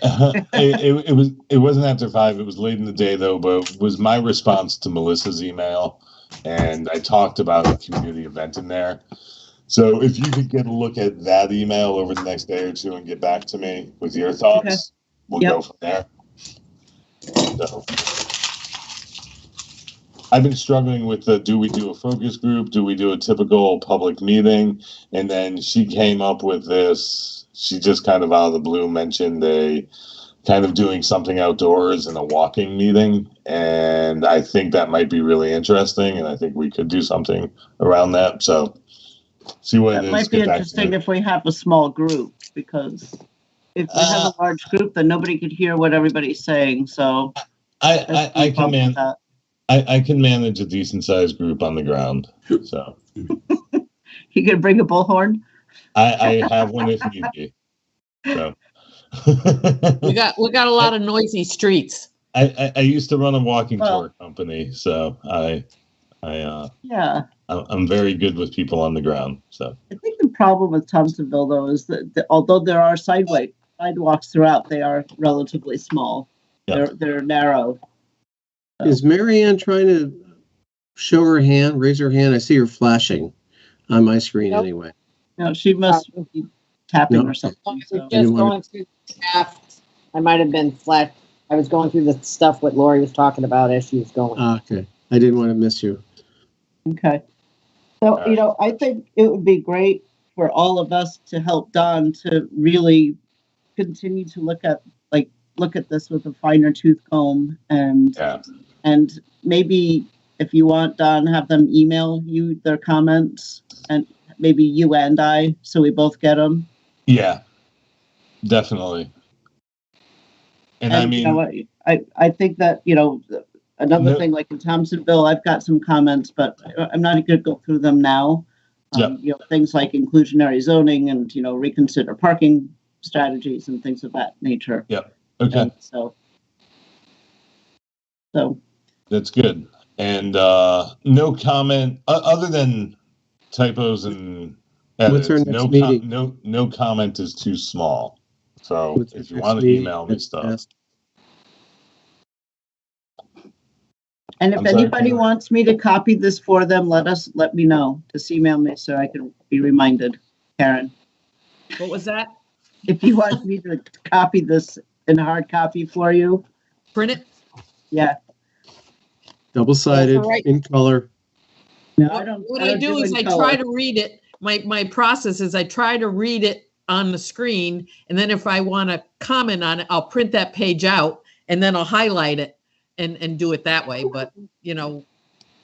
H: It wasn't after 5. It was late in the day though, but it was my response to Melissa's email, and I talked about a community event in there. So if you could get a look at that email over the next day or two and get back to me with your thoughts, we'll go from there. So, I've been struggling with do we do a focus group? Do we do a typical public meeting? And then she came up with this. She just kind of out of the blue mentioned a kind of doing something outdoors and a walking meeting. And I think that might be really interesting. And I think we could do something around that. So see what it is.
B: That might be interesting if we have a small group, because if we have a large group, then nobody could hear what everybody's saying. So
H: I can manage a decent sized group on the ground. So
B: you could bring a bullhorn.
H: I have one if need be. So
F: We got a lot of noisy streets.
H: I used to run a walking
B: Well-
H: tour company, so
B: Yeah.
H: I'm very good with people on the ground. So
B: I think the problem with Thompsonville, though, is that although there are sidewalks throughout, they are relatively small.
H: Yeah.
B: They're narrow.
C: Is Marianne trying to show her hand, raise her hand? I see her flashing on my screen
I: Nope.
C: anyway.
B: No, she must be tapping
C: No.
B: or something.
I: I was
B: So.
I: just
C: didn't wanna-
I: going through the draft. I might have been flat. I was going through the stuff what Lori was talking about as she was going.
C: Okay. I didn't want to miss you.
B: Okay. So, I think it would be great for all of us to help Don to really continue to look at this with a finer tooth comb and maybe if you want, Don, have them email you their comments and maybe you and I, so we both get them.
H: yeah, definitely. And I mean,
B: you know what, I think that, another
H: No-
B: thing like in Thompsonville, I've got some comments, but I'm not going to go through them now. Things like inclusionary zoning and, reconsider parking strategies and things of that nature.
H: okay,
B: And so
H: that's good. And no comment other than typos and
C: What's our
H: edits.
C: next meeting?
H: No comment is too small. So
C: What's the
H: if you
C: next
H: want to
C: meeting?
H: email me stuff,
B: and if
H: I'm sorry,
B: anybody
H: Karen?
B: wants me to copy this for them, let me know. Just email me so I can be reminded, Karen.
F: What was that?
B: If you want me to copy this in hard copy for you,
F: Print it?
B: yeah.
C: Double-sided,
F: That's all right.
C: in color.
B: No,
F: What I do is
B: in
F: I
B: color.
F: try to read it. My process is I try to read it on the screen, and then if I want to comment on it, I'll print that page out, and then I'll highlight it and do it that way. But,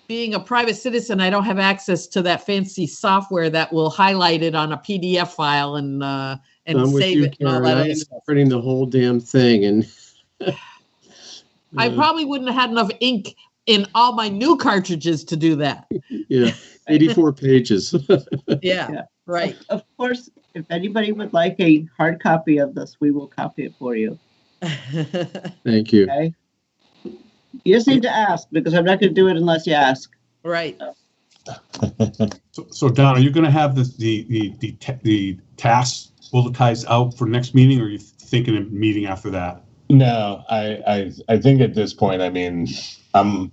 F: being a private citizen, I don't have access to that fancy software that will highlight it on a PDF file and
C: I'm with
F: save
C: you,
F: it and all
C: Karen.
F: that
C: I
F: other
C: ended
F: stuff.
C: up printing the whole damn thing and.
F: I probably wouldn't have had enough ink in all my new cartridges to do that.
C: Yeah, 84 pages.
F: Yeah, right.
B: Of course, if anybody would like a hard copy of this, we will copy it for you.
C: Thank you.
B: Okay. You just need to ask because I'm not going to do it unless you ask.
F: Right.
A: So Don, are you going to have the tasks bulletized out for next meeting, or are you thinking of meeting after that?
H: no, I think at this point, I mean, I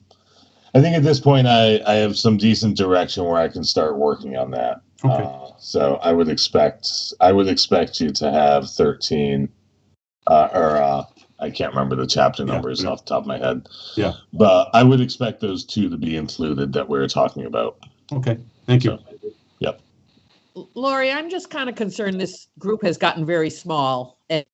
H: think at this point I have some decent direction where I can start working on that.
A: Okay.
H: So I would expect you to have 13, I can't remember the chapter numbers off the top of my head.
A: Yeah.
H: But I would expect those two to be included that we're talking about.
A: Okay, thank you.
H: Yep.
F: Lori, I'm just kind of concerned this group has gotten very small and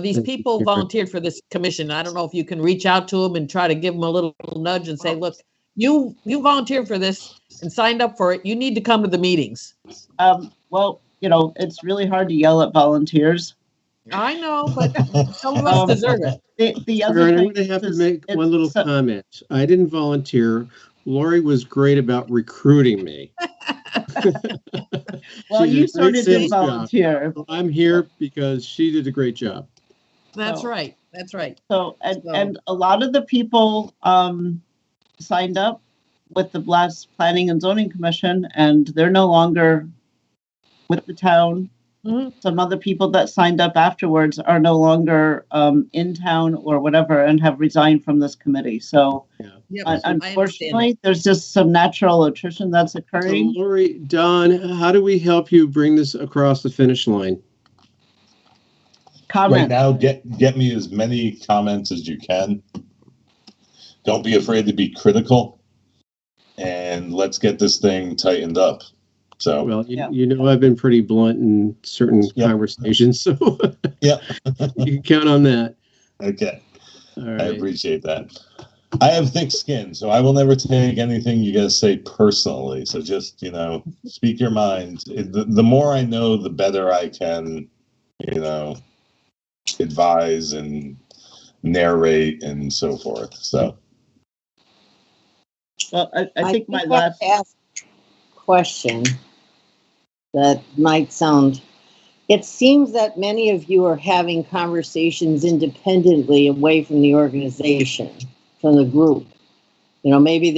F: these people volunteered for this commission. I don't know if you can reach out to them and try to give them a little nudge and say, look, you volunteered for this and signed up for it. You need to come to the meetings.
B: Well, it's really hard to yell at volunteers.
F: I know, but some of us deserve it.
B: The other
C: Karen, I'm
B: thing
C: going to have to
B: is
C: make
B: it's
C: one little
B: so-
C: comment. I didn't volunteer. Lori was great about recruiting me.
B: Well,
C: She did
B: you
C: a
B: sort
C: great
B: of did
C: sales job.
B: volunteer.
C: I'm here because she did a great job.
F: That's
B: So-
F: right. That's right.
B: So, and a lot of the people signed up with the Blast Planning and Zoning Commission, and they're no longer with the town.
F: Mhm.
B: Some other people that signed up afterwards are no longer in town or whatever and have resigned from this committee. So
F: Yep, I understand
B: unfortunately, there's just some natural attrition that's
C: So
B: occurring.
C: Lori, Don, how do we help you bring this across the finish line?
H: Right
B: Comment.
H: now, get me as many comments as you can. Don't be afraid to be critical, and let's get this thing tightened up. So,
C: Well,
B: Yeah.
C: I've been pretty blunt in certain
H: Yep.
C: conversations, so
H: yeah,
C: you can count on that.
H: okay,
C: All
H: I
C: right.
H: appreciate that. I have thick skin, so I will never take anything you guys say personally. So just speak your mind. The more I know, the better I can, advise and narrate and so forth. So.
B: Well, I think my
I: have
B: last.
I: to ask a question that might sound it seems that many of you are having conversations independently away from the organization, from the group. You know, maybe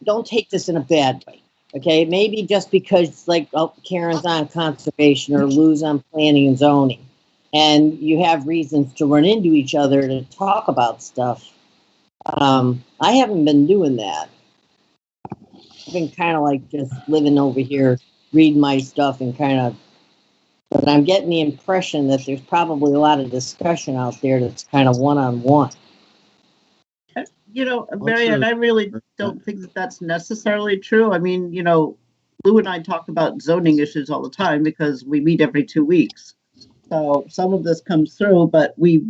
I: don't take this in a bad way. Okay, maybe just because like Karen's on conservation or Lou's on planning and zoning, and you have reasons to run into each other to talk about stuff. I haven't been doing that. I've been kind of like just living over here, reading my stuff and but I'm getting the impression that there's probably a lot of discussion out there that's kind of one-on-one.
B: You know, Marianne, I really don't think that that's necessarily true. I mean, you know, Lou and I talk about zoning issues all the time because we meet every 2 weeks. So some of this comes through, but we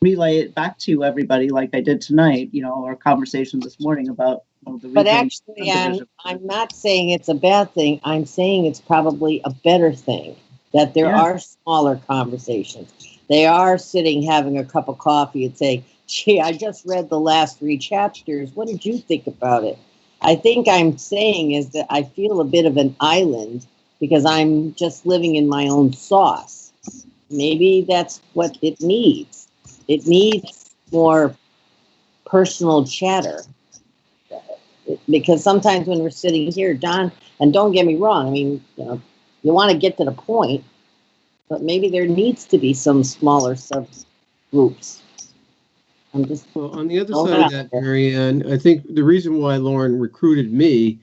B: relay it back to everybody like I did tonight, you know, our conversation this morning about the
I: But actually, I'm not saying it's a bad thing. I'm saying it's probably a better thing that there are smaller conversations. They are sitting having a cup of coffee and saying, gee, I just read the last 3 chapters. What did you think about it? I think I'm saying is that I feel a bit of an island because I'm just living in my own sauce. Maybe that's what it needs. It needs more personal chatter. Because sometimes when we're sitting here, Don, and don't get me wrong, I mean, you want to get to the point, but maybe there needs to be some smaller subgroups.
C: Well, on the other side of that, Marianne, I think the reason why Lauren recruited me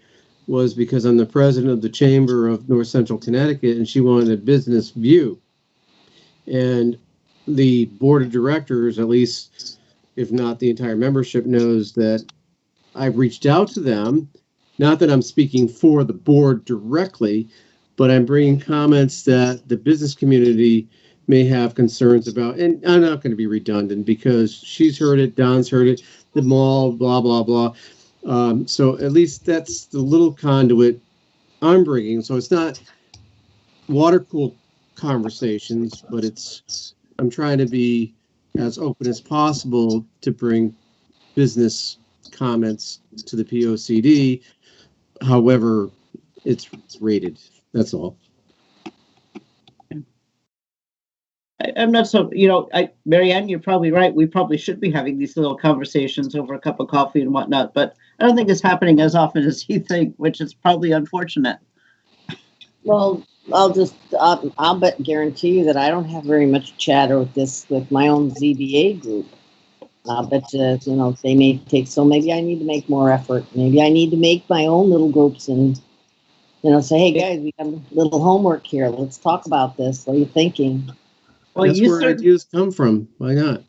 C: was because I'm the president of the Chamber of North Central Connecticut, and she wanted a business view. And the board of directors, at least if not the entire membership, knows that I've reached out to them. Not that I'm speaking for the board directly, but I'm bringing comments that the business community may have concerns about. And I'm not going to be redundant because she's heard it, Don's heard it, the mall, blah, blah, blah. So at least that's the little conduit I'm bringing. So it's not water-cooled conversations, but I'm trying to be as open as possible to bring business comments to the POCD, however it's rated. That's all.
B: I'm not so, Marianne, you're probably right. We probably should be having these little conversations over a cup of coffee and whatnot, but I don't think it's happening as often as you think, which is probably unfortunate.
I: Well, I'll bet guarantee you that I don't have very much chatter with my own ZBA group. I'll bet you, they may take, so maybe I need to make more effort. Maybe I need to make my own little groups and, say, hey guys, we have a little homework here. Let's talk about this. What are you thinking?
B: Well,
C: that's where ideas come from. Why not?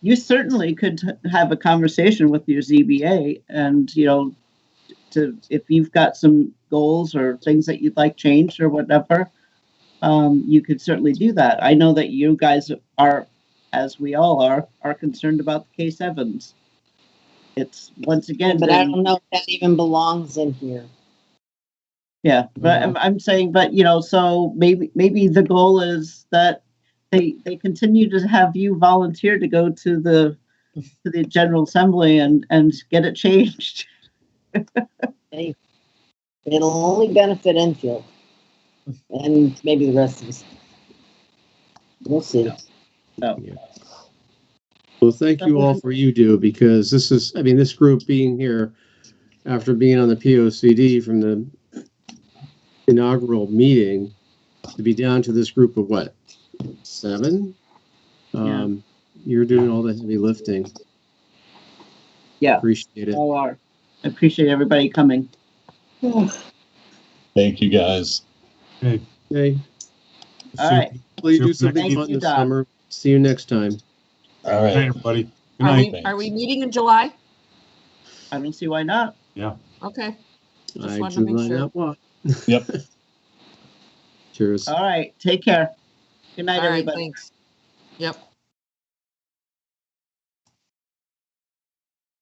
B: You certainly could have a conversation with your ZBA and, if you've got some goals or things that you'd like changed or whatever, you could certainly do that. I know that you guys are, as we all are concerned about the K7s. It's once again,
I: but I don't know if that even belongs in here.
B: Yeah, but I'm saying, so maybe the goal is that they continue to have you volunteer to go to the General Assembly and get it changed.
I: It'll only benefit Enfield and maybe the rest of us. We'll see.
B: No.
C: Yeah. Well, thank you all for you do, because this group being here after being on the POCD from the inaugural meeting to be down to this group of what, 7? You're doing all the heavy lifting.
B: Yeah.
C: Appreciate it.
B: All are. I appreciate everybody coming.
H: Thank you, guys.
C: Hey.
B: All right.
C: Hopefully do something fun this summer. See you next time.
H: All right,
A: everybody. Good night.
F: Are we meeting in July?
B: I don't see why not.
A: Yeah.
F: Okay.
C: I do not want.
H: Yep.
C: Cheers.
B: All right. Take care. Good night,
F: All right,
B: everybody.
F: thanks. Yep.